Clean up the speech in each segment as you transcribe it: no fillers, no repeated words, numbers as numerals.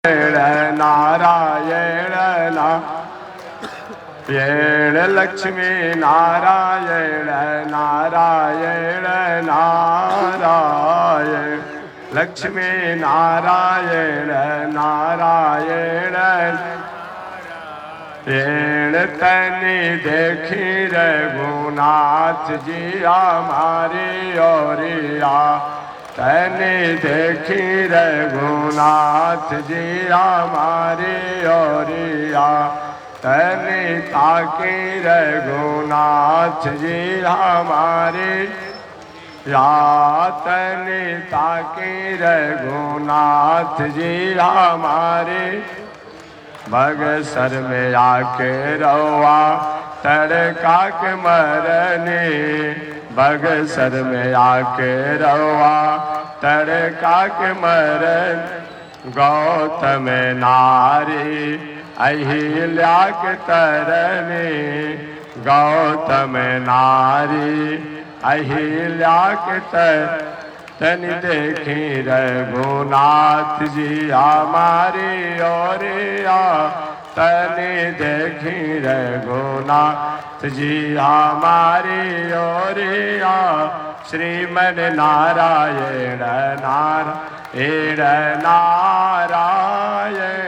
नारायण नारायण लक्ष्मी नारायण नारायण नारायण लक्ष्मी नारायण नारायण तनी देखी रघुनाथ जी हमारी ओरिया तनी देखी रघुनाथ जी हमारी ओरिया तनी ताकी रघुनाथ जी हमारी या तनी ताकी रघुनाथ जी हमारे बगसर में आके रवा तड़का के मरने बगसर में आके रवा तड़का के मरन गौतम नारी अहिल्या के तरने गौतम नारी अहिल्या के तनि देखी रघुनाथ जी हमारी ओरिया तनि देखी रघुनाथ जी हमारी ओरिया श्रीमन नारायण नारायण नारायण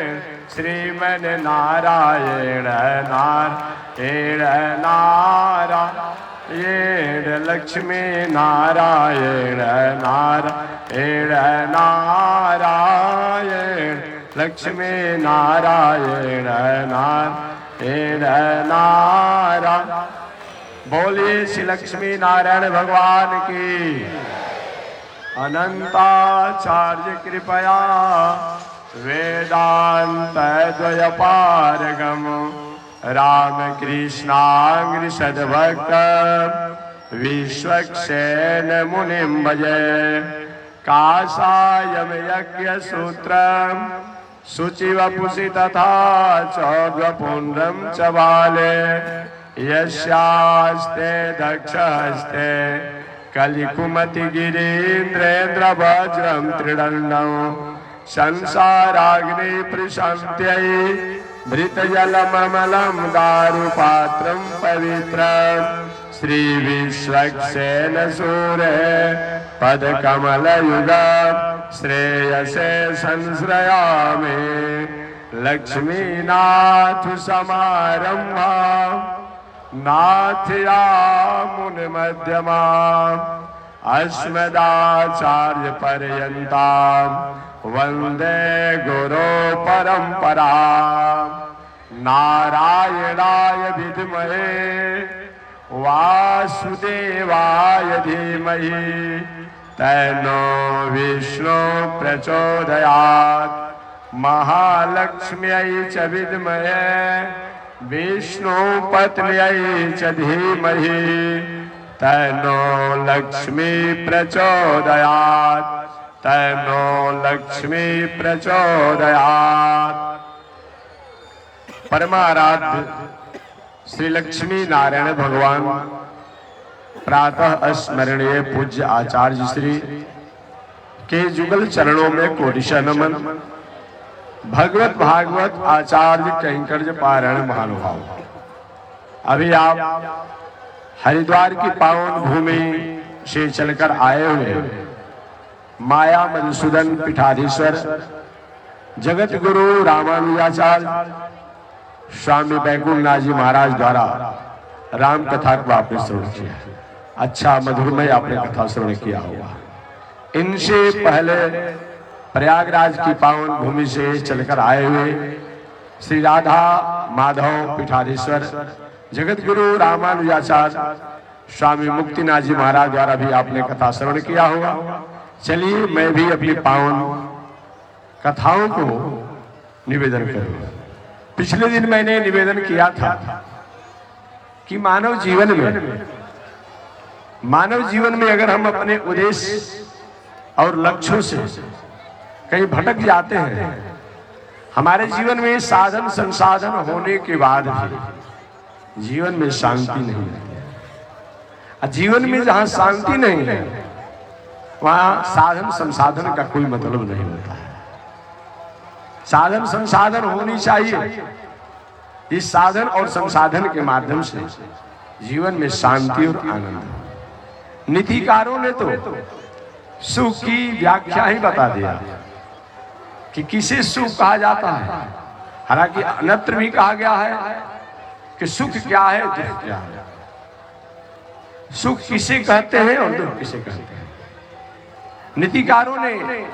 श्रीमन नारायण नारायण नारायण लक्ष्मी नारायण नारायण नारायण लक्ष्मी नारायण नारायण नारायण बोलिए श्री लक्ष्मी नारायण भगवान की अनंताचार्य कृपया वेदांत द्वयपारगम रामकृष्णांग्रि सद्भक्त विश्वक्सेन मुनिं भजे काषायं यज्ञसूत्रं शुचिवपुषि तथा चौद्वपुण्ड्रं च बाले यस्यास्ते दक्षहस्ते कलिकुमति गिरीन्द्रेन्द्रवज्रं त्रिदण्डं संसाराग्नि प्रशान्त्यै मृतजलममलं दारुपात्रं पवित्रं श्रीविश्वक्सेन सूरे पदकमलयुगं श्रेयसे संश्रयामि लक्ष्मीनाथ समारम्भां नाथयामुनिमध्यमाम् अस्मदाचार्यपर्यन्तां वन्दे गुरो परम्परां नारायणाय विद्महे वासुदेवाय धीमहि तन्नो विष्णु प्रचोदयात् महालक्ष्म्यै च विद्महे विष्णुपत्न्यै च धीमहि तन्नो लक्ष्मी प्रचोदयात् तन्नो लक्ष्मी प्रचोदयात्। परमाराध्य श्री लक्ष्मी नारायण भगवान प्रातः स्मरणीय पूज्य आचार्य श्री के जुगल चरणों में कोटिशः नमन। भगवत भागवत आचार्य कैंकर्य पारायण महानुभाव, अभी आप हरिद्वार की पावन भूमि से चलकर आए हुए माया मधुसूदन पीठाधीश्वर जगत गुरु रामानुजाचार्य स्वामी बैकुंठनाथ जी महाराज द्वारा राम कथा को आपने श्रवण किया। अच्छा मधुरमय आपने कथा श्रवण किया होगा। इनसे पहले प्रयागराज की पावन भूमि से चलकर आए हुए श्री राधा माधव पीठाधीश्वर जगत गुरु रामानुजाचार्य स्वामी मुक्तिनाथ जी महाराज द्वारा भी आपने कथा श्रवण किया होगा। चलिए मैं भी अपनी पावन कथाओं को निवेदन करूंगा। पिछले दिन मैंने निवेदन किया था कि मानव जीवन में अगर हम अपने उद्देश्य और लक्ष्यों से कहीं भटक जाते हैं, हमारे जीवन में साधन संसाधन होने के बाद भी जीवन में शांति नहीं है। जीवन में जहां शांति नहीं है वहां साधन संसाधन का कोई मतलब नहीं होता है। साधन संसाधन होनी चाहिए। इस साधन और संसाधन के माध्यम से जीवन में शांति और आनंद। नीतिकारों ने तो सुख की व्याख्या ही बता दिया कि किसे सुख कहा जाता है। हालांकि अन्यत्र भी कहा गया है कि सुख क्या है, दुख क्या है, सुख किसे कहते हैं और दुख किसे कहते हैं। नीतिकारों ने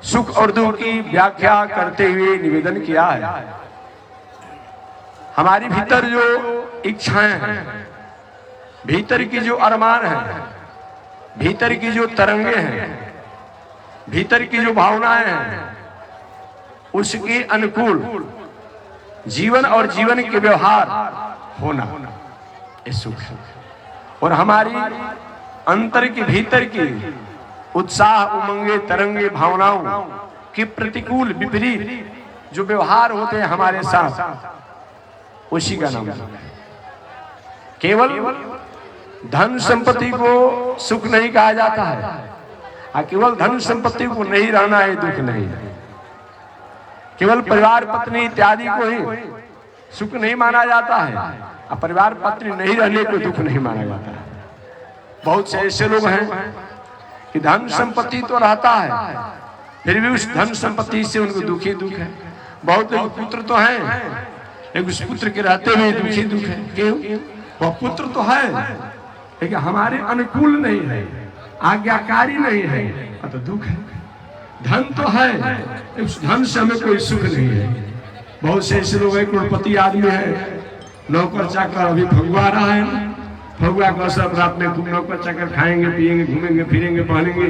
सुख और दुख की व्याख्या करते हुए निवेदन किया है, हमारी भीतर जो इच्छाएं हैं, भीतर की जो अरमान है, भीतर की जो तरंगे हैं, भीतर की जो भावनाएं हैं, उसके अनुकूल जीवन और जीवन के व्यवहार होना ये सुख है। और हमारी अंतर की भीतर की उत्साह, उमंगे, तरंगे, भावनाओं के प्रतिकूल विपरीत जो व्यवहार होते हैं हमारे साथ, उसी का नाम सुख है। केवल धन संपत्ति को सुख नहीं कहा जाता है, केवल धन संपत्ति को नहीं रहना है दुख नहीं है। केवल परिवार पत्नी इत्यादि को ही सुख नहीं माना जाता है, और परिवार पत्नी नहीं रहने को दुख नहीं माना जाता है। बहुत से ऐसे लोग हैं कि धन संपत्ति तो रहता है, फिर भी उस धन संपत्ति से उनको दुखी दुख है। बहुत लोग पुत्र तो हैं, लेकिन उस पुत्र के रहते हुए दुखी दुख है। क्यों? वह पुत्र तो है लेकिन हमारे अनुकूल नहीं है, आज्ञाकारी नहीं है, तो दुख है। धन तो है, उस धन से हमें कोई सुख नहीं है। बहुत से ऐसे लोग हैं, करोड़पति आदमी है, नौकर चाकर अभी फगुआ रहा है, फगुआ का असर रात में खूब नौकर चाकर खाएंगे, पिएंगे, घूमेंगे, फिरेंगे, पहनेंगे।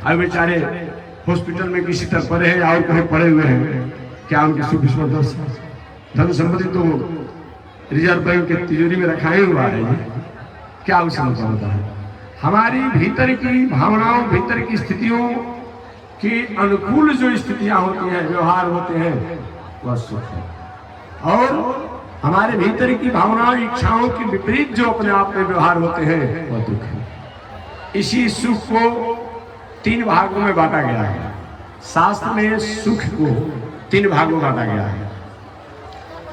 अब बेचारे हॉस्पिटल में किसी तरह पड़े हैं और कहीं पड़े हुए हैं, क्या उनके सुख इसमें? धन संपत्ति तो रिजर्व बैंक के तिजोरी में रखा ही हुआ है, क्या उसमें होता है? हमारी भीतर की भावनाओं, भीतर की स्थितियों के अनुकूल जो स्थितियां होती हैं, व्यवहार होते हैं, वह सुख है। और हमारे भीतर की भावनाओं, इच्छाओं के विपरीत जो अपने आप में व्यवहार होते हैं, वह दुख है। इसी सुख को 3 भागों में बांटा गया है। शास्त्र में सुख को 3 भागों में बांटा गया है।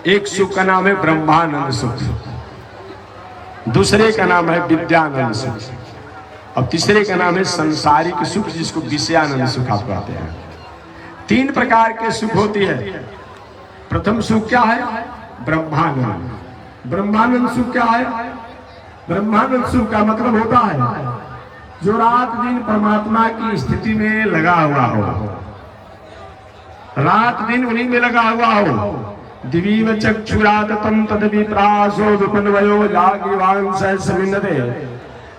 एक सुख का नाम है ब्रह्मानंद सुख, दूसरे का नाम है विद्यानंद सुख, और तीसरे का नाम है संसारिक सुख, जिसको विषयानंद सुख आप कहते हैं। 3 प्रकार के सुख होती है। प्रथम सुख क्या है? ब्रह्मानंद। ब्रह्मानंद सुख क्या है? ब्रह्मानंद सुख का मतलब होता है जो रात दिन परमात्मा की स्थिति में लगा हुआ हो, रात दिन उन्हीं में लगा हुआ हो। दिवीव चक्षुराततं तद्विप्रासो विपन्वयो जागीवांस समिन्नते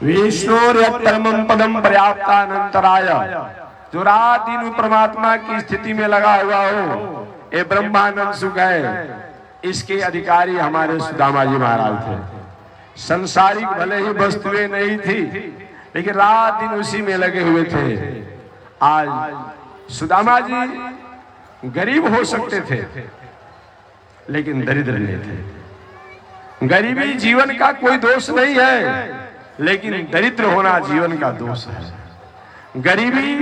विष्णोर्यत्तरमं पदं पर्याप्तानंतराय। जो रात दिन परमात्मा की स्थिति में लगा हुआ हो, ये ब्रह्मानंद सुख है। इसके अधिकारी हमारे सुदामा जी महाराज थे। संसारिक भले ही वस्तुएं नहीं थी, लेकिन रात दिन उसी में लगे हुए थे। आज सुदामा जी गरीब हो सकते थे, लेकिन दरिद्र नहीं थे। गरीबी जीवन का कोई दोष नहीं है, लेकिन दरिद्र होना जीवन का दोष है। गरीबी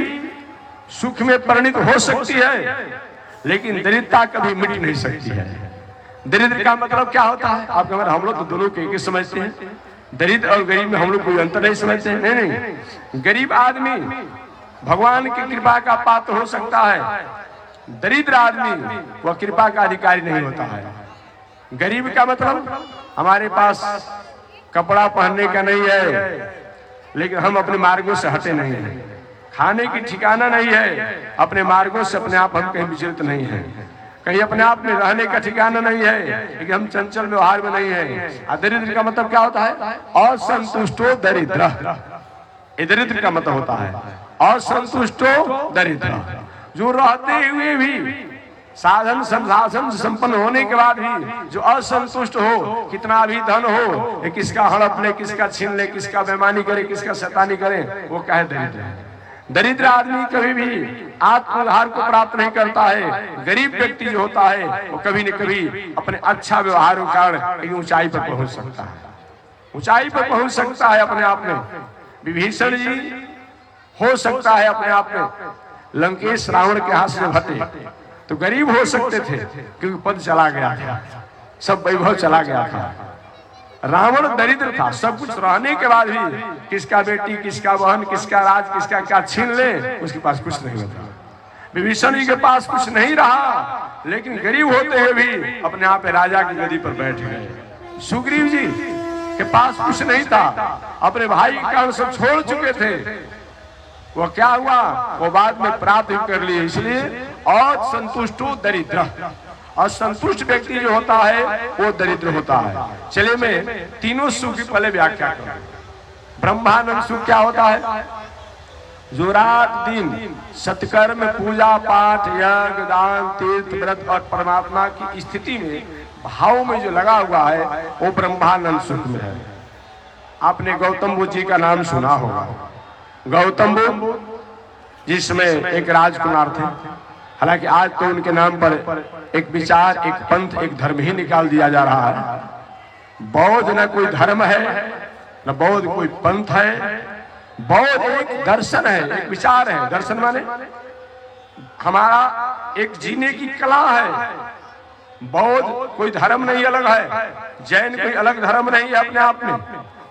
सुख में परिणित हो सकती है, लेकिन दरिद्रता कभी मिट नहीं सकती है। दरिद्र का मतलब क्या होता है? आप कहेंगे हम लोग तो दोनों को एक ही समझते हैं, दरिद्र और गरीब में हम लोग कोई अंतर नहीं समझते हैं। नहीं, गरीब आदमी भगवान की कृपा का पात्र हो सकता है, दरिद्र आदमी वह कृपा का अधिकारी नहीं होता है। गरीब का मतलब हमारे पास कपड़ा पहनने का नहीं है, लेकिन हम अपने मार्गों से हटे नहीं हैं। खाने की ठिकाना नहीं है, अपने मार्गों से अपने आप हम कहीं विचलित नहीं है। कहीं अपने आप में रहने का ठिकाना नहीं है, लेकिन हम चंचल व्यवहार में नहीं है। दरिद्र का मतलब क्या होता है? असंतुष्टो दरिद्र। दरिद्र का मतलब होता है असंतुष्टो दरिद्र। जो रहते हुए भी, साधन संसाधन संपन्न होने के बाद भी जो असंतुष्ट हो, कितना भी धन हो, किसका हड़प ले, किसका छीन ले, किसका बेईमानी करे, किसका शैतानी करे, वो कहे दरिद्र है। दरिद्र आदमी कभी भी आत्मोद्धार को प्राप्त नहीं करता है। गरीब व्यक्ति जो होता है वो कभी न कभी अपने अच्छा व्यवहार के कारण ऊंचाई पर पहुंच सकता है, ऊंचाई पर पहुंच सकता है अपने आप में। विभीषण जी हो सकता है अपने आप में लंकेश रावण के हाथ से हटे, तो गरीब हो सकते थे क्योंकि पद चला गया था, सब वैभव चला गया था। रावण दरिद्र था, सब कुछ रहने के बाद भी किसका बेटी, किसका बहन, किसका राज, किसका क्या छीन ले, उसके पास कुछ नहीं होता। विभीषण जी के पास कुछ नहीं रहा, लेकिन गरीब होते हुए भी अपने आप राजा की गद्दी पर बैठ गए। सुग्रीव जी के पास कुछ नहीं था, अपने भाई के कारण सब छोड़ चुके थे। वो क्या हुआ, वो बाद में प्राप्त कर लिए। इसलिए और संतुष्टो दरिद्र, और संतुष्ट व्यक्ति जो होता है वो दरिद्र होता है। चलिए मैं तीनों सुख की पहले व्याख्या करूं। ब्रह्मानंद सुख क्या होता है? जो रात दिन सत्कर्म, पूजा पाठ, यज्ञ, दान, तीर्थ, व्रत और परमात्मा की स्थिति में, भाव में जो लगा हुआ है वो ब्रह्मानंद सुख में है। आपने गौतम बुद्ध जी का नाम सुना होगा। गौतम बुद्ध जिसमें एक राजकुमार थे, हालांकि आज तो उनके नाम पर एक विचार, एक पंथ, एक धर्म ही निकाल दिया जा रहा है। बौद्ध न कोई धर्म है, न बौद्ध कोई पंथ है। बौद्ध एक दर्शन है, एक विचार है। दर्शन माने हमारा एक जीने की कला है। बौद्ध कोई धर्म नहीं अलग है, जैन कोई अलग धर्म नहीं है अपने आप में,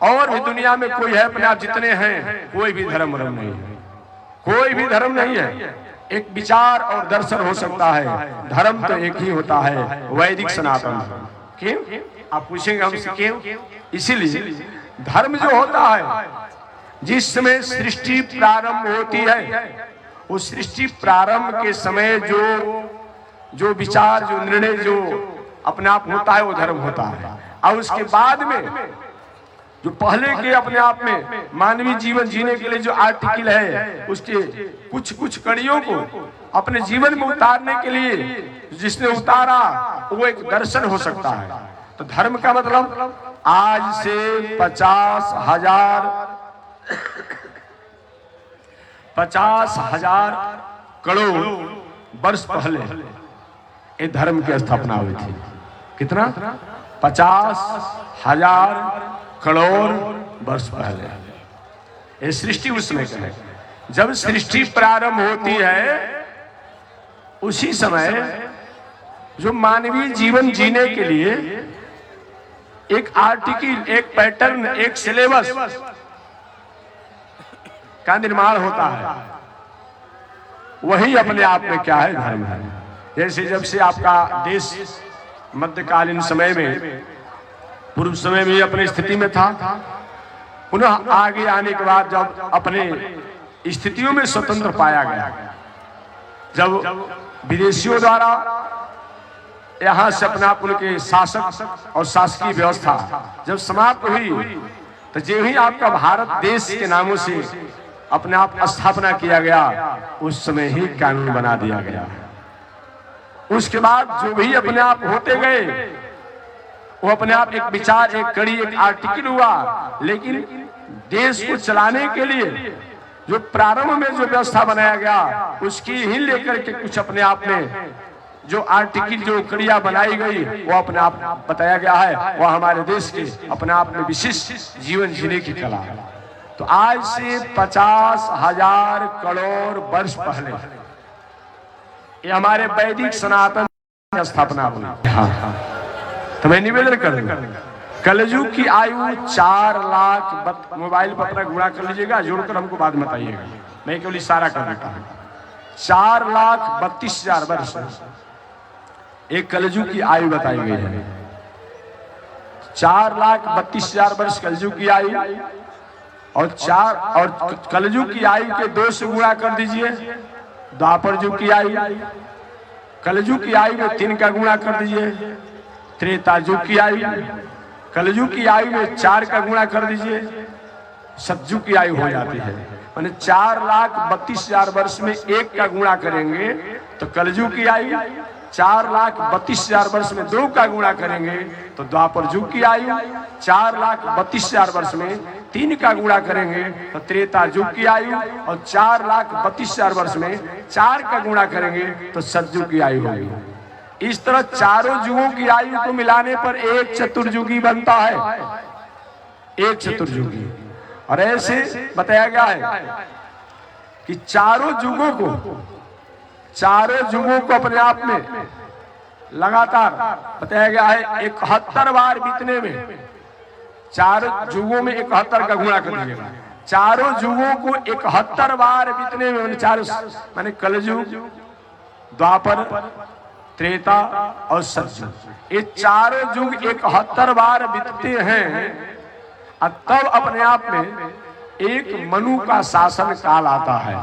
और भी दुनिया में कोई है अपने आप जितने हैं, कोई भी धर्म नहीं है, कोई भी धर्म नहीं है। एक विचार और दर्शन हो सकता है, धर्म तो एक ही होता है, वैदिक सनातन। क्यों आप पूछेंगे हमसे क्यों? इसीलिए धर्म जो होता है, जिस समय सृष्टि प्रारंभ होती है, उस सृष्टि प्रारंभ के समय जो विचार, जो निर्णय जो अपने आप होता है वो धर्म होता है। और उसके बाद में जो पहले के अपने आप में मानवीय जीवन जीने के लिए जो आर्टिकल है, उसके कुछ कुछ कड़ियों को अपने जीवन में उतारने के लिए जिसने उतारा वो एक दर्शन हो सकता है। तो धर्म का मतलब आज से 50,000 करोड़ वर्ष पहले ये धर्म की स्थापना हुई थी। कितना? 50,000 करोड़ वर्ष पहले। ये सृष्टि उसमें है। जब सृष्टि प्रारंभ होती है, उसी समय जो मानवीय जीवन जीने के लिए एक आर्टिकल, एक पैटर्न, एक सिलेबस का निर्माण होता है, वही अपने आप में क्या है? धर्म है। जैसे जब से आपका देश मध्यकालीन समय में, पूर्व समय में अपनी स्थिति में था, पुनः आगे आने के बाद जब अपने स्थितियों में स्वतंत्र पाया गया, जब विदेशियों द्वारा यहाँ से अपना उनके शासक और शासकीय व्यवस्था जब समाप्त हुई, तो जो ही आपका भारत देश के नामों से अपने आप स्थापना किया गया, उस समय ही कानून बना दिया गया। उसके बाद जो भी अपने आप होते गए, वो अपने आप एक विचार, एक कड़ी, एक आर्टिकल हुआ। लेकिन देश को चलाने के लिए जो प्रारंभ में जो व्यवस्था बनाया गया, उसकी ही लेकर के कुछ अपने आप में जो आर्टिकल, जो कड़ियां बनाई गई, वो अपने आप बताया गया है। वो हमारे देश के अपने आप में विशिष्ट जीवन जीने की कला है। तो आज से 50,000 करोड़ वर्ष पहले ये हमारे वैदिक सनातन की स्थापना हुई। हाँ, तो मैं निवेदन करूंगा, कलयुग की आयु 4 लाख, मोबाइल पर अपना गुणा कर लीजिएगा, जोड़कर हमको बाद में बताइएगा, मैं केवल इशारा कर देता हूं। 4,32,000 वर्ष एक कलयुग की आयु बताई गई है। 4,32,000 वर्ष कलयुग की आयु, और कलयुग की आयु के 2 से गुणा कर दीजिए द्वापर युग की आयु। कलयुग की आयु में 3 का गुणा कर दीजिए त्रेता युग की आयु। कलयुग की आयु में 4 का गुणा कर दीजिए सतयुग की आयु हो जाती है। माने 4,32,000 वर्ष में 1 का गुणा करेंगे तो कलयुग की आयु, 4,32,000 वर्ष में 2 का गुणा करेंगे तो द्वापर युग की आयु, 4,32,000 वर्ष में 3 का गुणा करेंगे तो त्रेता युग की आयु, और 4,32,000 वर्ष में 4 का गुणा करेंगे तो सतयुग की आयु होगी। इस तरह चारों युगों की आयु को मिलाने पर एक चतुर्युगी बनता है, एक चतुर्युगी। और ऐसे बताया गया है कि चारों युगों को चारों युगों को अपने आप में लगातार बताया गया है 71 बार बीतने में, चारों युगों में 71 का गुणा कर दीजिएगा, चारों युगों को 71 बार बीतने में, चारों माने कलयुग, द्वापर, त्रेता और सतयुग, ये चारों युग 71 बार बीतते हैं। और तब अपने आप में एक मनु का शासन काल आता है,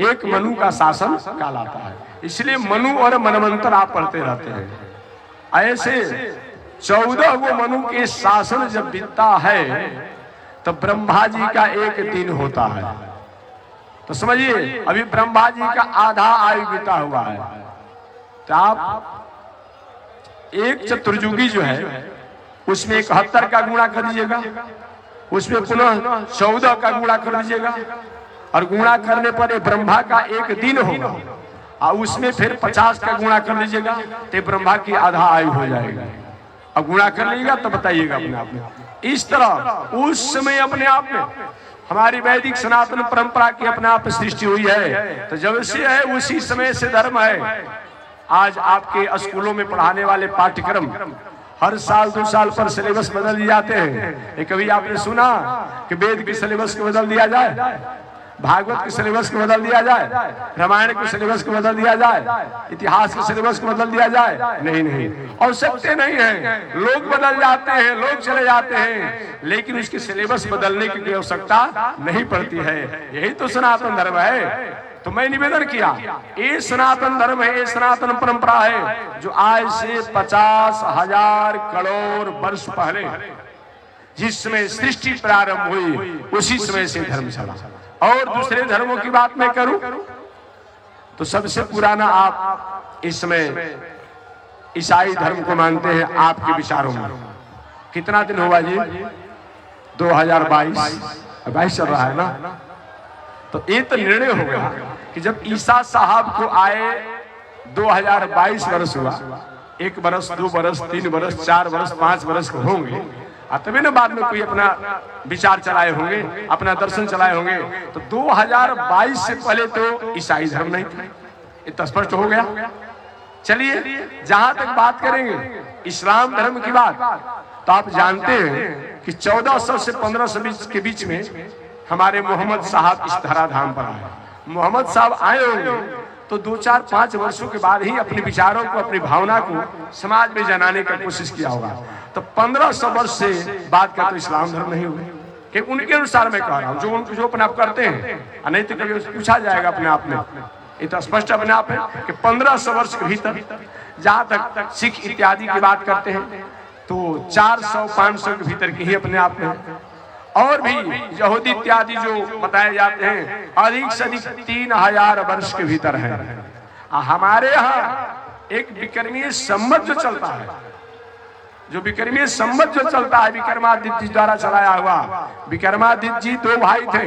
एक मनु का शासन काल आता है। इसलिए मनु और मनवंतर आप पढ़ते रहते हैं। ऐसे 14 गो मनु के शासन जब बीतता है तो ब्रह्मा जी का एक दिन होता है। तो समझिए अभी ब्रह्मा जी का आधा आयु बीता हुआ है, तो आप एक चतुर्युगी जो है उसमें 71 का गुणा कर दीजिएगा, उसमें पुनः 14 का गुणा कर दीजिएगा, और गुणा करने पर ये ब्रह्मा का एक दिन होगा, और उसमें फिर 50 का गुणा कर लीजिएगा तो ब्रह्मा की आधा आयु हो जाएगा। अब गुणा कर लीजिएगा तो बताइएगा अपने आप में। इस तरह उस समय अपने आप में हमारी वैदिक सनातन परंपरा की अपने आप सृष्टि हुई है। तो जब से है उसी समय से धर्म है। आज आपके स्कूलों में पढ़ाने वाले पाठ्यक्रम हर साल 2 साल पर सिलेबस बदल दिए जाते हैं। कभी आपने सुना कि वेद के सिलेबस को बदल दिया जाए, भागवत के सिलेबस को बदल दिया जाए, रामायण के सिलेबस को बदल दिया जाए, इतिहास के सिलेबस को बदल दिया जाए? नहीं नहीं, आवश्यकता नहीं है। लोग बदल जाते हैं, लोग चले जाते हैं, लेकिन उसके सिलेबस बदलने की आवश्यकता नहीं पड़ती है। यही तो सनातन धर्म है। तो मैं निवेदन किया, ये सनातन धर्म है, ये सनातन परंपरा है जो आज से 50,000 करोड़ वर्ष पहले जिस समय सृष्टि प्रारंभ हुई उसी समय से धर्म चला। और दूसरे धर्मों की बात मैं करूं तो सबसे पुराना आप इस समय ईसाई धर्म को मानते हैं। आपके विचारों में कितना दिन हुआ जी? 2022 चल रहा है ना। तो ये तो निर्णय हो गया कि जब ईसा साहब को आए 2022 वर्ष हुआ, 1 वर्ष 2 वर्ष 3 वर्ष 4 वर्ष 5 वर्ष होंगे, तभी ना बाद में कोई अपना विचार चलाए होंगे, अपना दर्शन चलाए होंगे। तो 2022 से पहले तो ईसाई धर्म नहीं था, इतना स्पष्ट हो गया। चलिए जहां तक बात करेंगे इस्लाम धर्म की बात, तो आप जानते हैं कि 1400 से 1500 के बीच में हमारे मोहम्मद साहब इस धराधाम पर आए। मोहम्मद साहब आए होंगे तो 2, 4, 5 वर्षों के बाद ही अपने विचारों को, अपनी भावना को समाज में जनाने का कोशिश किया होगा। तो 1500 वर्ष से बाद का तो इस्लाम धर्म नहीं हुए कि उनके अनुसार मैं कह रहा हूँ, जो अपने आप करते हैं। नहीं तो कभी पूछा जाएगा अपने आप में, इतना स्पष्ट अपने आप है कि 1500 वर्ष के भीतर जहाँ तक सिख इत्यादि की बात करते हैं तो 400-500 के भीतर की ही अपने आप में। और भी यहूदी इत्यादि जो बताए जाते हैं अधिक से अधिक 3000 वर्ष के भीतर है। हमारे यहाँ एक विक्रमीय संवत जो चलता है, जो विक्रमीय संवत जो चलता है विक्रमादित्य जी द्वारा चलाया हुआ। विक्रमादित्य जी 2 भाई थे,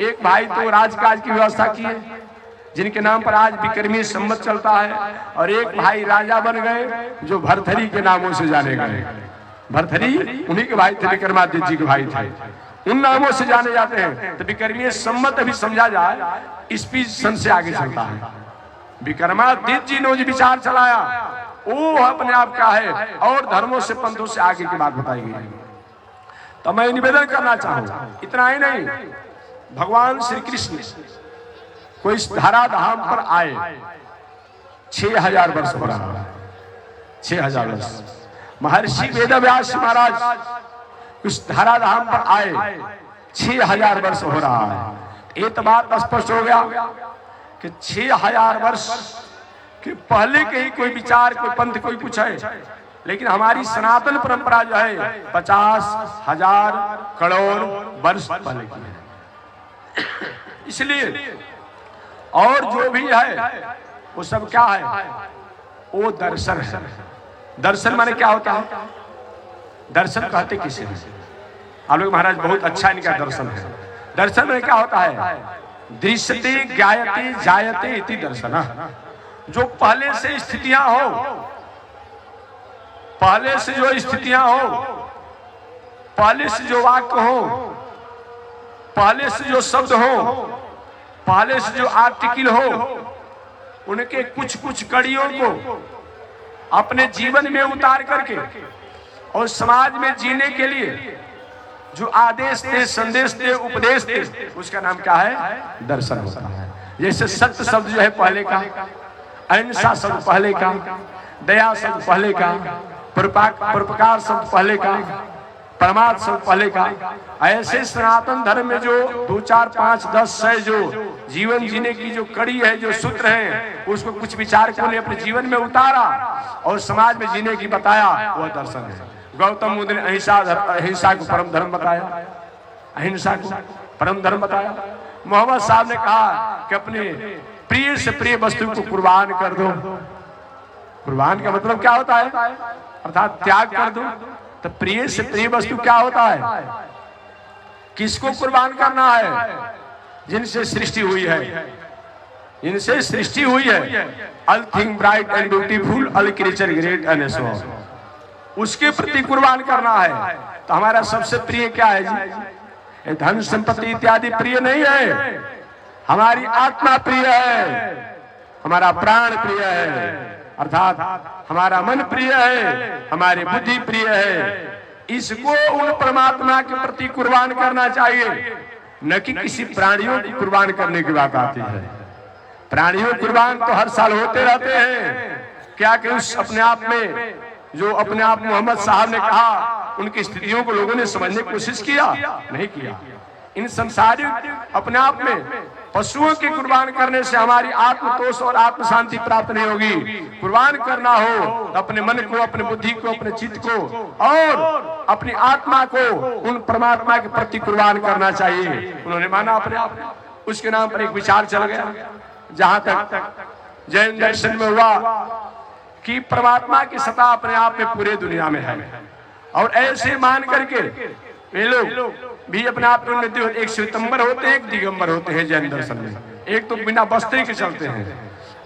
एक भाई तो राजकाज की व्यवस्था की है जिनके नाम पर आज विक्रमीय संवत चलता है, और एक भाई राजा बन गए जो भरथरी के नामों से जाने गए। भरथरी उन्हीं के भाई थे, विक्रमादित्य जी के भाई थे, उन नामों से जाने जाते हैं। तो विक्रमीय संवत अभी समझा जाए ईस्वी सन से आगे चलता है। विक्रमादित्य जी ने जो विचार चलाया वो अपने आप का है, और धर्मों से पंथों से आगे की बात बताई गई है। तो मैं निवेदन करना चाहूंगा, इतना ही नहीं, भगवान श्री कृष्ण को इस धराधाम पर आए 6000 वर्ष हो रहा है, 6000 वर्ष। महर्षि वेदव्यास महाराज उस धराधाम पर आए 6000 वर्ष हो रहा है। एक बात स्पष्ट हो गया कि 6000 वर्ष के पहले के ही कोई विचार, कोई पंथ, कोई कुछ है, लेकिन हमारी सनातन परंपरा जो है 50,000 करोड़ वर्ष पहले की है। इसलिए और जो भी है वो सब क्या है? वो दर्शन है। दर्शन माने क्या होता है? दर्शन कहते किसे हैं? आप लोग महाराज बहुत अच्छा इनका दर्शन है। दर्शन में क्या होता है? दृश्यते ज्ञायते जायते इति दर्शन। जो पहले से स्थितियां हो, पहले से जो स्थितियां हो, पहले से जो वाक्य हो, पहले से जो शब्द हो, पहले से जो आर्टिकल हो उनके कुछ कुछ कड़ियों को अपने जीवन में उतार करके और समाज में जीने के लिए जो आदेश दे, संदेश दे, उपदेश दे, उसका नाम क्या है? दर्शन होता है। जैसे सत्य शब्द जो है पहले का, अहिंसा शब्द पहले का, दया शब्द पहले का, परोपकार शब्द पहले का, परमार्थ शब्द पहले का, ऐसे सनातन धर्म में जो 2, 4, 5, 10 से जो जीवन जीने की जो कड़ी है, जो सूत्र है, उसको कुछ विचारकों ने अपने जीवन में उतारा और समाज में जीने की बताया, वह दर्शन है। गौतम बुद्ध ने अहिंसा को परम धर्म बताया, अहिंसा को परम धर्म बताया। मोहम्मद साहब ने कहा कि अपने प्रिय से प्रिय वस्तु को कुर्बान कर दो। कुर्बान का मतलब क्या होता है? अर्थात त्याग कर दो। तो प्रिय से प्रिय वस्तु क्या होता है? किसको कुर्बान करना है? जिनसे सृष्टि हुई है, जिनसे सृष्टि हुई है। All thing bright and beautiful, all creature great and small, उसके प्रति कुर्बान करना है। तो हमारा सबसे प्रिय क्या है जी? धन संपत्ति इत्यादि प्रिय नहीं है, हमारी आत्मा प्रिय है, हमारा प्राण प्रिय है, अर्थात हमारा मन प्रिय है, हमारी बुद्धि प्रिय है। इसको उन परमात्मा के प्रति कुर्बान करना चाहिए, न कि किसी प्राणियों की कुर्बान करने की बात आती है। प्राणियों कुर्बान तो हर साल होते रहते हैं। क्या कि उस अपने आप में जो अपने आप मोहम्मद साहब ने कहा, उनकी स्थितियों को लोगों ने समझने की कोशिश किया? नहीं किया। इन संसारिक अपने आप में पशुओं की कुर्बान करने से हमारी आत्मतोष और आत्म शांति प्राप्त नहीं होगी। कुर्बान करना हो तो अपने मन को, अपने बुद्धि को, अपने चित्त को और अपनी आत्मा को उन परमात्मा के प्रति कुर्बान करना चाहिए। उन्होंने माना अपने आप, उसके नाम पर एक विचार चल गया। जहां तक जैन दर्शन में हुआ कि परमात्मा की सत्ता अपने आप में पूरे दुनिया में है, और ऐसे मान करके वे लोग भी अपने आप में एक श्वेतंबर होते हैं, एक दिगंबर होते हैं जैन दर्शन में। एक तो बिना वस्त्र के चलते हैं,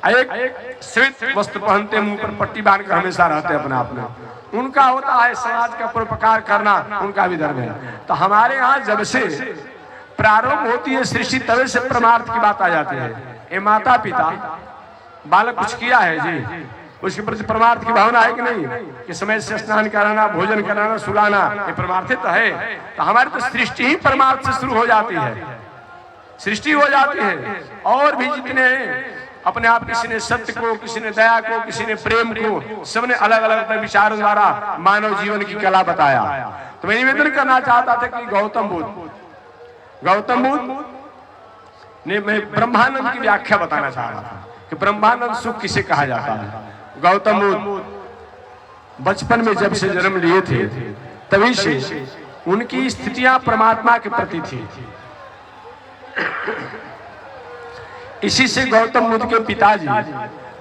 एक श्वेत वस्त्र पहनते हैं, मुंह पर पट्टी बांध कर हमेशा रहते हैं अपने आप में। उनका होता है समाज का परोपकार करना, उनका भी धर्म है। तो हमारे यहाँ जब से प्रारंभ होती है सृष्टि, तब से परमार्थ की बात आ जाती है। ये माता पिता बालक कुछ किया है जी, उसके प्रति परमार्थ की भावना है कि नहीं? कि समय से स्नान कराना, भोजन कराना, सुलाना, ये परमार्थित है। तो हमारी तो सृष्टि ही परमार्थ से शुरू हो जाती है, सृष्टि हो जाती है। और भी जितने अपने आप, किसी ने सत्य को, किसी ने दया को, किसी ने प्रेम को, सबने अलग अलग विचारों द्वारा मानव जीवन की कला बताया। तो मैं निवेदन करना चाहता था कि गौतम बुद्ध ने, मैं ब्रह्मानंद की व्याख्या बताना चाह रहा था कि ब्रह्मानंद सुख किसे कहा जाता है। गौतम बुद्ध बचपन में जब से जन्म लिए थे, तभी से उनकी स्थितियां परमात्मा के प्रति थी। इसी से गौतम बुद्ध के पिताजी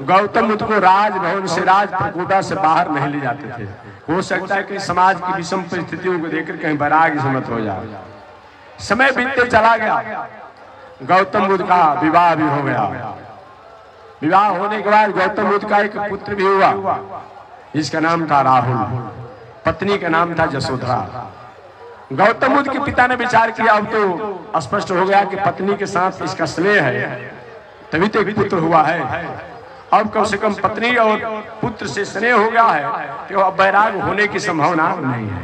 गौतम बुद्ध को राजभवन से, राजप्रकोटा से बाहर नहीं ले जाते थे। हो सकता है कि समाज की विषम परिस्थितियों को देखकर कहीं वैराग्य से मत हो जाए। समय बीतते चला गया, गौतम बुद्ध का विवाह भी हो गया। विवाह होने के बाद गौतम बुद्ध का एक पुत्र भी हुआ, जिसका नाम था राहुल, पत्नी का नाम था जसोधरा। गौतम बुद्ध के पिता ने विचार किया, अब तो स्पष्ट हो गया कि पत्नी के साथ इसका स्नेह है, तभी तो एक पुत्र हुआ है। अब कम से कम पत्नी और पुत्र से स्नेह हो गया है, तो अब वैराग होने की संभावना नहीं है।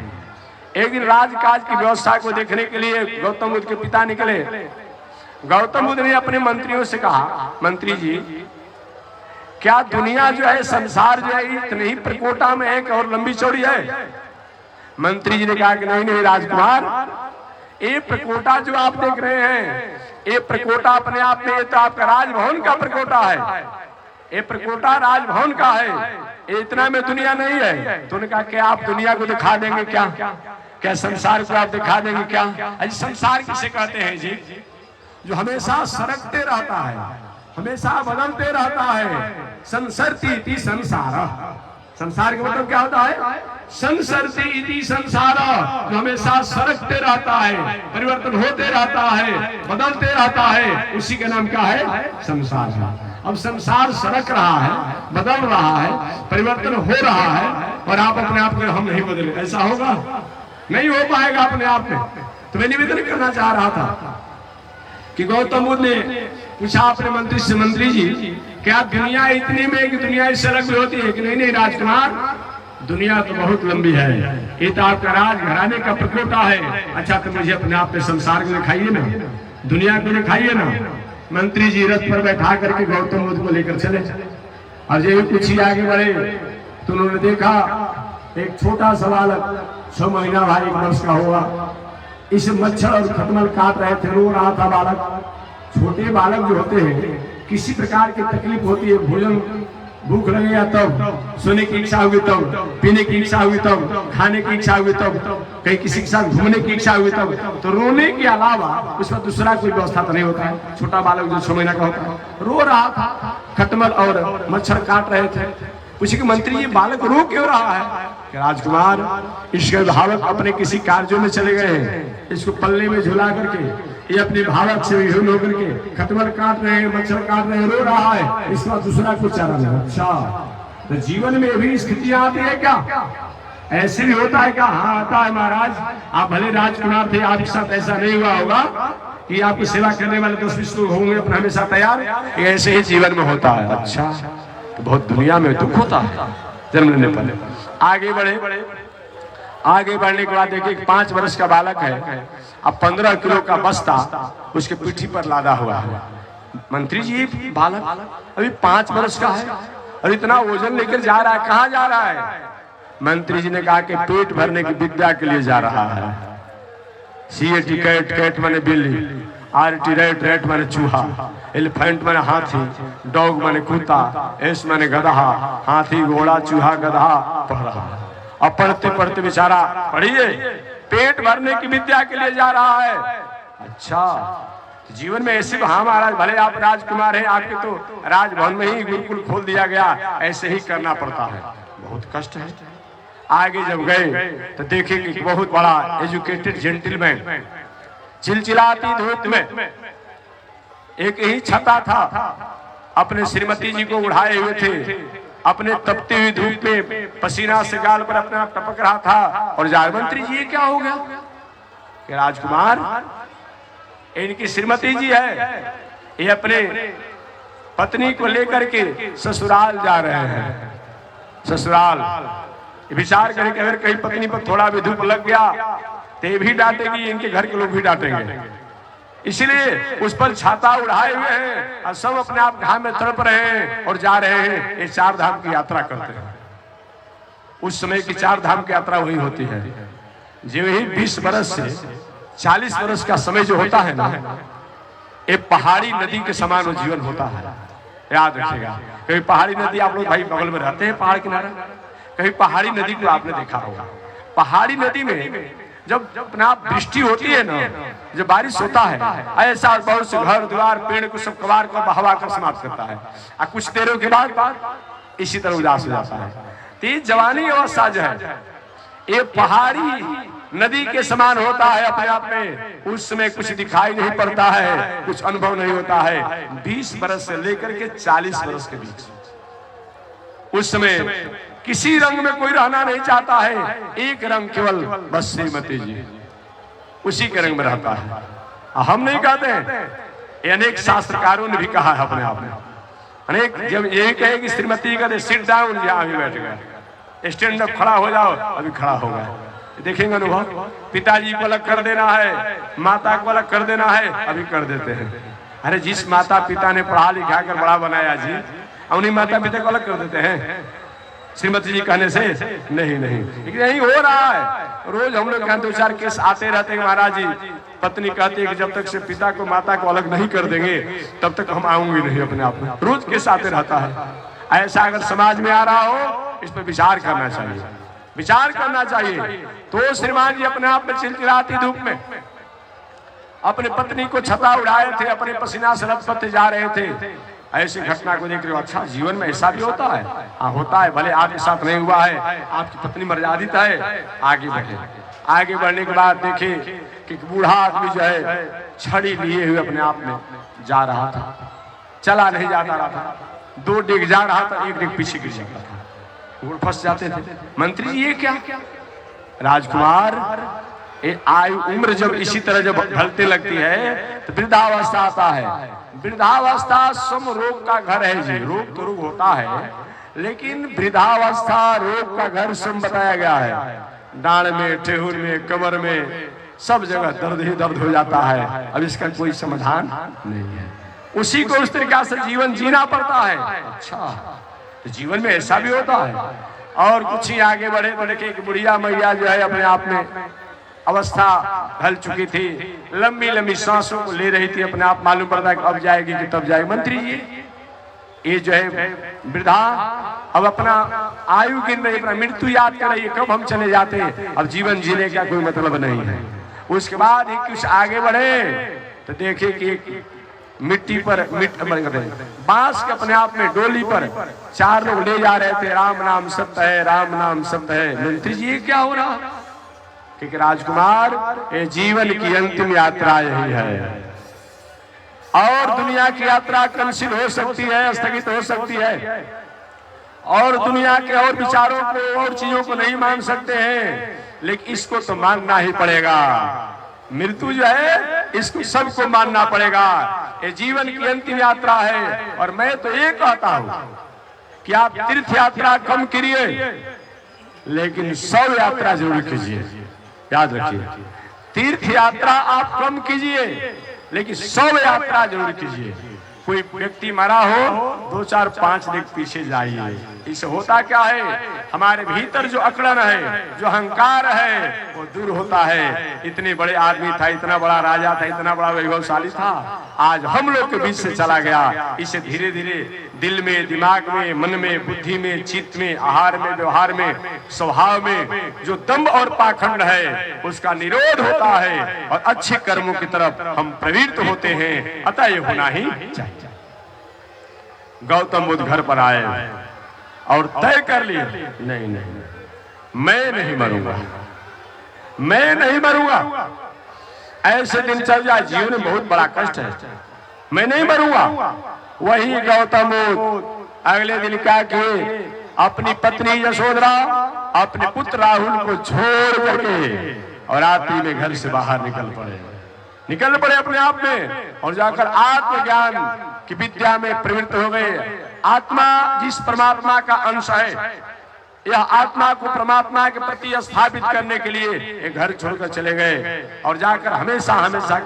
एक दिन राजकाज की व्यवस्था को देखने के लिए गौतम बुद्ध के पिता निकले। गौतम बुद्ध ने अपने मंत्रियों से कहा, मंत्री जी, क्या दुनिया जो है, संसार जो है, इतने ही प्रकोटा में है और लंबी चौड़ी है? मंत्री जी ने कहा कि नहीं राजकुमार, ये प्रकोटा जो आप देख रहे हैं, ये प्रकोटा अपने आप में, ये तो आपका राजभवन का प्रकोटा है। ये प्रकोटा राजभवन का है, ये इतना में दुनिया नहीं है। तो उन्होंने कहा कि आप दुनिया को दिखा देंगे क्या? क्या संसार को आप दिखा देंगे क्या? अरे संसार किसे कहते हैं जी? जो हमेशा सरकते रहता है, हमेशा बदलते रहता है। संसरती इति संसार, संसार का मतलब क्या होता है? संसरती इति संसार, जो हमेशा सरकते रहता है, परिवर्तन होते रहता है, बदलते रहता है, उसी का नाम क्या है? संसार। अब संसार सरक रहा है, बदल रहा है, परिवर्तन हो रहा है, और आप अपने आप में हम नहीं बदले, ऐसा होगा? नहीं हो पाएगा अपने आप में। तो मैं निवेदन करना चाह रहा था कि गौतम बुद्ध ने पूछा अपने मंत्री से, मंत्री जी क्या दुनिया इतनी में कि दुनिया इससे अलग भी होती है कि नहीं? नहीं राजकुमार, दुनिया तो बहुत लंबी है, ये तो आपका राज घराने का प्रकोटा है। अच्छा तो मुझे अपने आप पे संसार को दिखाइए ना, दुनिया को दिखाइए ना। मंत्री जी रथ पर बैठा करके गौतम बुद्ध को लेकर चले। और जब कुछ ही आगे बढ़े तो उन्होंने देखा एक छोटा सा बालक 6 महीना भाई 1 वर्ष का होगा, इस मच्छर और खटमल काट रहे थे, रो रहा था बालक। छोटे बालक जो होते हैं किसी प्रकार की तकलीफ होती है, भोजन भूख लगेगा तब, सोने की इच्छा होगी तब, पीने की इच्छा होगी तब, खाने की इच्छा होगी तब, कहीं किसी के साथ घूमने की इच्छा होगी तब, तो रोने के अलावा उसमें दूसरा कोई व्यवस्था तो नहीं होता है। छोटा बालक जो 6 महीना का होता है रो रहा था, खटमल और मच्छर काट रहे थे। पूछे कि मंत्री ये बालक रो क्यों रहा है? कि राजकुमार इसके भावक अपने किसी कार्यों में चले गए हैं, इसको पल्ले में झुला करके ये अपने भावक से विहीन होकर के खटमल काट रहे हैं, मच्छर काट रहे हैं, रो रहा है, इसका दूसरा कुछ चारा नहीं। अच्छा तो जीवन में भी स्थितियां आती है क्या? ऐसे भी होता है क्या? हाँ आता है महाराज। आप भले राजकुमार थे, आपके साथ ऐसा नहीं हुआ होगा कि आपकी सेवा करने वाले 10-20 लोग होंगे अपना हमेशा तैयार, ऐसे ही जीवन में होता है। अच्छा तो बहुत दुनिया में दुख होता है जन्म लेने पर। आगे बढ़े, आगे बढ़ने के बाद देखिए 5 वर्ष का बालक है, अब 15 किलो का बस्ता उसके पीठी पर लादा हुआ है। मंत्री जी बालक अभी 5 वर्ष का है और इतना वजन लेकर जा रहा है, कहाँ जा रहा है? मंत्री जी ने कहा कि पेट भरने की विद्या के लिए जा रहा है। CAT कैट, कैट माने बिल्ली, RT रेट, रेट माने चूहा, एलिफेंट माने हाथी, डॉग माने कुत्ता, एस माने गधा, हाथी घोड़ा चूहा गधा पढ़ रहा है। अब पढ़ते पढ़ते बेचारा पढ़िए पेट भरने की विद्या के लिए जा रहा है। अच्छा जीवन में ऐसे हाँ महाराज भले आप राजकुमार हैं, आपके तो राजभवन में ही गुरुकुल खोल दिया गया, ऐसे ही करना पड़ता है, बहुत कष्ट है। आगे जब गए तो देखे कि बहुत बड़ा एजुकेटेड जेंटलमैन चिलचिलाती धूप में एक ही छता था, अपने श्रीमती जी को उड़ाए हुए थे, अपने तपती हुई धूप में पसीना से गाल पर अपना टपक रहा था। और मंत्री जी ये क्या हो गया? कि राजकुमार इनकी श्रीमती जी है, ये अपने पत्नी को लेकर के ससुराल जा रहे हैं। ससुराल विचार करें कि अगर कहीं पत्नी पर थोड़ा भी धूप लग गया तो ये भी डांटेगी, इनके घर के लोग भी डांटेंगे, इसलिए उस पर छाता उड़ाए हुए हैं और सब अपने आप घाम में तड़प रहे हैं और जा रहे हैं। ये 4 धाम की यात्रा करते हैं। उस समय की 4 धाम की यात्रा वही होती है। जो ही 20 वर्ष से 40 वर्ष का समय जो होता है ना, ये पहाड़ी नदी के समान वो जीवन होता है। याद रखिएगा, कभी पहाड़ी नदी आप लोग भाई बगल में रहते हैं पहाड़ किनारे, कभी पहाड़ी नदी को आपने देखा होगा। पहाड़ी नदी में जब अपना वृष्टि होती है ना, जब बारिश होता है, ऐसा बहुत से घर द्वार पेड़ को सब कबार कर हवा कर समाप्त करता है और कुछ देरों के बाद इसी तरह उदास हो जाता है। तो ये जवानी अवस्था जो है ये पहाड़ी नदी के समान होता है अपने आप में। उस समय कुछ दिखाई नहीं पड़ता है, कुछ अनुभव नहीं होता है। 20 वर्ष से लेकर के 40 वर्ष के बीच उस समय किसी रंग में कोई रहना नहीं चाहता है, एक रंग केवल बस श्रीमती जी, उसी के रंग में रहता है। हम नहीं कहते हैं, अनेक शास्त्रकारों ने भी कहा है अपने आप में। अनेक जब यही कहे कि श्रीमती जी कहते सिट डाउन, यहाँ भी बैठ गए, स्टैंड अप खड़ा हो जाओ, अभी खड़ा हो गए। देखेंगे अनुभव, पिताजी को अलग कर देना है, माता को अलग कर देना है, अभी कर देते हैं। अरे जिस माता पिता ने पढ़ा लिखा कर बड़ा बनाया जी, उन्हीं माता पिता को अलग कर देते हैं श्रीमती जी कहने से? नहीं नहीं, लेकिन यही हो रहा है। रोज हम लोग यहाँ 2-4 केस आते रहते हैं। महाराज जी पत्नी कहती है कि जब तक से पिता को माता को अलग नहीं कर देंगे तब तक हम आऊंगी नहीं अपने आप में। रोज केस आते रहता है। ऐसा अगर समाज में आ रहा हो, इस पर विचार करना चाहिए, विचार करना चाहिए। तो श्रीमान जी अपने आप में चिलचिलाती धूप में अपने पत्नी को छता उड़ाए थे, अपने पसीना से लथपथ जा रहे थे। ऐसी घटना को देख रहे हो, अच्छा जीवन में ऐसा भी होता है? हाँ होता है, भले आपके साथ नहीं हुआ है, आपकी पत्नी मर्यादित है। आगे बढ़े, आगे बढ़ने के बाद देखे कि बूढ़ा आदमी जो है छड़ी लिए हुए अपने आप में जा रहा था, चला नहीं जाता रहा था, 2 डिग जा रहा था, 1 डिग पीछे गिर जाता था, फंस जाते थे। मंत्री जी ये क्या? राजकुमार आयु उम्र जब इसी तरह जब ढलते लगती है तो वृद्धावस्था आता है, वृद्धावस्था सम रोग का घर है जी। रोग तो रोग होता है, लेकिन वृद्धावस्था रोग का घर सम बताया गया है। डांड में, ठेहुन में, कमर में, सब जगह दर्द ही दर्द हो जाता है। अब इसका कोई समाधान नहीं है। उसी को उस तरीका से जीवन जीना पड़ता है। अच्छा, तो जीवन में ऐसा भी होता है। और कुछ ही आगे बढ़े तो देखे कि बुढ़िया मैया जो है अपने आप में अवस्था ढल चुकी थी, लंबी लंबी सांसों को ले रही थी, अपने आप मालूम पड़ता है कि अब जाएगी कि तब जाएगी। मंत्री जी ये जो है वृद्धा अब अपना आयु गिन रही, अपना मृत्यु याद कर रही है, कब हम चले जाते हैं, अब जीवन जीने का कोई मतलब नहीं है। उसके बाद ही कुछ आगे बढ़े तो देखे कि एक मिट्टी पर बांस के अपने आप में डोली पर 4 लोग ले जा रहे थे। राम नाम सत्य है, राम नाम सत्य है। मंत्री जी ये क्या हो रहा? क्योंकि राजकुमार ये जीवन की अंतिम यात्रा यही है, और दुनिया की यात्रा कैंसिल हो सकती है, स्थगित हो सकती है, और दुनिया के और विचारों को और चीजों को नहीं मान सकते हैं, लेकिन इसको तो मानना ही पड़ेगा। मृत्यु जो है इसको सबको मानना पड़ेगा। ये जीवन की अंतिम यात्रा है। और मैं तो ये कहता हूं कि आप तीर्थ यात्रा कम करिए, लेकिन शव यात्रा जरूर कीजिए। याद रखिए, तीर्थ यात्रा आप कम कीजिए, लेकिन शव यात्रा जरूर कीजिए। कोई व्यक्ति मरा हो 2, 4, 5 दिन पीछे जाइए। इससे होता क्या है, हमारे भीतर जो अकड़न है, जो अहंकार है, वो दूर होता है। इतने बड़े आदमी था, इतना बड़ा राजा था, इतना बड़ा वैभवशाली था, आज हम लोग के बीच से चला गया। इसे धीरे धीरे दिल में, दिमाग में, मन में, बुद्धि में, चित्त में, आहार में, व्यवहार में, स्वभाव में जो दम्भ और पाखंड है उसका निरोध होता है, और अच्छे कर्मों की तरफ हम प्रवृत्त होते हैं। अतः ये होना ही चाहिए। गौतम बुद्ध घर पर आए और तय कर लिए, नहीं नहीं, मैं नहीं मरूंगा, मैं नहीं मरूंगा। ऐसे दिन चल जाए, जीवन में बहुत बड़ा कष्ट है, मैं नहीं मरूंगा। वही गौतम बुद्ध अगले दिन क्या किए, अपनी पत्नी यशोधरा, अपने पुत्र राहुल को छोड़ करके और रात्रि में घर से बाहर निकल पड़े अपने आप में, और जाकर आत्मज्ञान की विद्या में प्रवृत्त हो गए। आत्मा जिस परमात्मा का अंश है, यह आत्मा को परमात्मा के प्रति स्थापित करने के लिए एक घर छोड़कर चले गए, और जाकर हमेशा हमेशा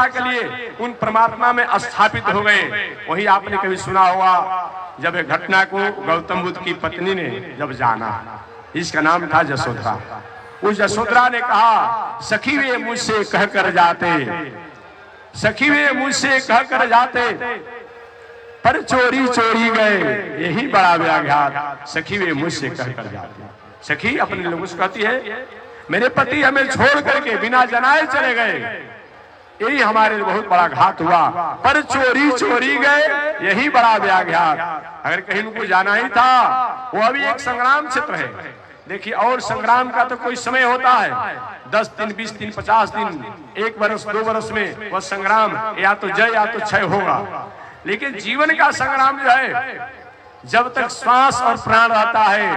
के लिए उन परमात्मा में स्थापित हो गए। वही आपने कभी सुना होगा, जब एक घटना को गौतम बुद्ध की पत्नी ने जब जाना, इसका नाम था यशोधरा। उस यशोधरा ने कहा, सखी वे मुझसे कहकर जाते, सखी वे मुझसे कहकर जाते, पर चोरी चोरी गए, यही बड़ा व्याघात। सखी वे मुझसे कहकर जाते, सखी अपने लोगों से कहती है, मेरे पति हमें छोड़ करके बिना जनाए चले गए, यही हमारे लिए बहुत बड़ा घात हुआ। पर चोरी चोरी गए, यही बड़ा व्याघात। अगर कहीं उनको जाना ही था, वो अभी एक संग्राम क्षेत्र है। देखिए, और संग्राम का तो कोई समय होता है, 10 दिन, 20 दिन, 50 दिन, 1 वर्ष, 2 वर्ष में वह संग्राम या तो जय या तो क्षय होगा। लेकिन जीवन का संग्राम जो है, जब तक श्वास और प्राण रहता है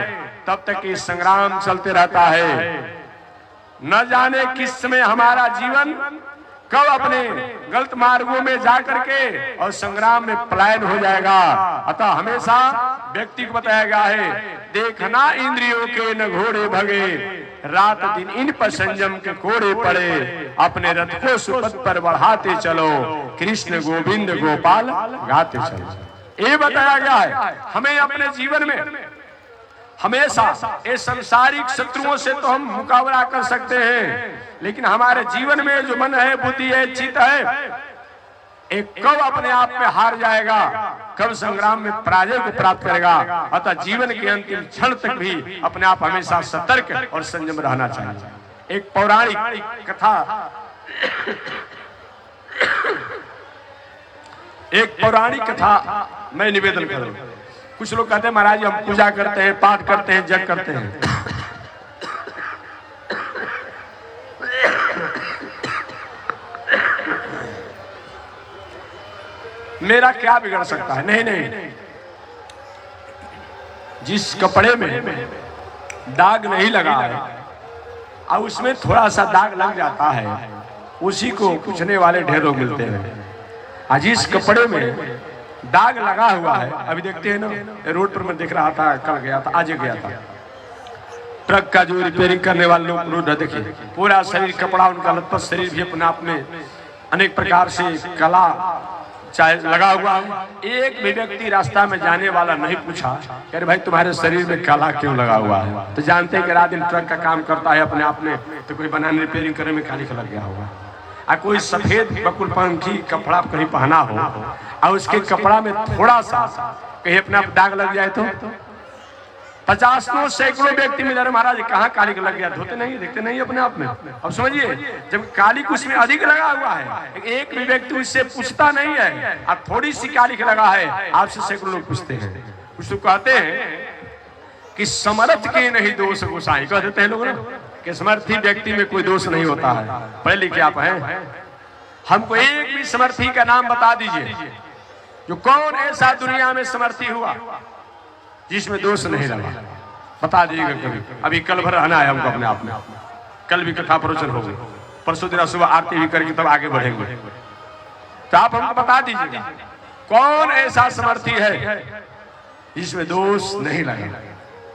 तब तक ये संग्राम चलते रहता है। न जाने किस समय हमारा जीवन कब अपने गलत मार्गों में जाकर के और संग्राम में पलायन हो जाएगा। अतः हमेशा व्यक्ति को बताया गया है, देखना इंद्रियों के न घोड़े भगे, रात दिन इन पर संयम के कोड़े पड़े, अपने रथ को सुपथ पर बढ़ाते चलो, कृष्ण गोविंद गोपाल गाते चलो। ये बताया गया है हमें अपने जीवन में हमेशा। ये संसारिक शत्रुओं से तो हम मुकाबला कर सकते हैं, लेकिन हमारे जीवन में जो मन है, बुद्धि है, चित्त है, एक कब अपने आप में हार जाएगा, कब संग्राम में पराजय को प्राप्त करेगा। अतः जीवन के अंतिम क्षण तक भी अपने आप हमेशा सतर्क और संयम रहना चाहिए। एक पौराणिक कथा, एक पौराणिक कथा मैं निवेदन करूं। कुछ लोग कहते हैं महाराज हम पूजा करते हैं, पाठ करते हैं, जप करते हैं, मेरा क्या बिगड़ सकता है? नहीं नहीं, जिस कपड़े में दाग नहीं लगा है और उसमें थोड़ा सा दाग लग जाता है, उसी को पूछने वाले ढेर लोग मिलते हैं। आज इस कपड़े में दाग लगा हुआ है, अभी देखते हैं ना, रोड पर मैं देख रहा था, कल गया था, आज गया था, ट्रक का जो रिपेयरिंग करने वाले लोग रोड देखिए, पूरा शरीर कपड़ा उनका लटपट शरीर भी अपने आप में अनेक प्रकार से कला चाहे लगा हुआ है। एक भी व्यक्ति रास्ता में जाने वाला नहीं पूछा अरे भाई तुम्हारे शरीर में काला क्यों लगा हुआ है, तो जानते हैं कि रात दिन ट्रक का काम करता है अपने आप में, तो कोई बनाने रिपेयरिंग करने में काली लग गया होगा। और कोई सफेद बकुल पंखी कपड़ा कहीं पहना हो और उसके कपड़ा में थोड़ा सा कहीं अपने आप दाग लग जाए तो 50 सैकड़ों व्यक्ति मिल रहे महाराज कहाँ काली लग गया, धोते नहीं, देखते नहीं अपने आप में। अब समझिए जब काली उसमें अधिक लगा हुआ है, एक भी व्यक्ति उससे पूछता नहीं है, अब थोड़ी सी काली लगा है आपसे सैकड़ों लोग पूछते हैं। कुछ तो कहते हैं कि समर्थ के नहीं दोष गोसाई, कह देते हैं लोग ना कि समर्थी व्यक्ति में कोई दोष नहीं होता है। पढ़े लिखे आप हैं, हमको एक भी समर्थी का नाम बता दीजिए जो कौन ऐसा दुनिया में समर्थी हुआ जिसमें दोष नहीं लगा, बता दीजिएगा कभी। अभी कल भर रहना है हमको अपने आप में, कल भी कथा प्रवचन होगी, परसों दिन सुबह आरती भी करके तब आगे बढ़ेंगे, तो आप हमको बता दीजिएगा कौन ऐसा समर्थी है जिसमें दोष नहीं लगा,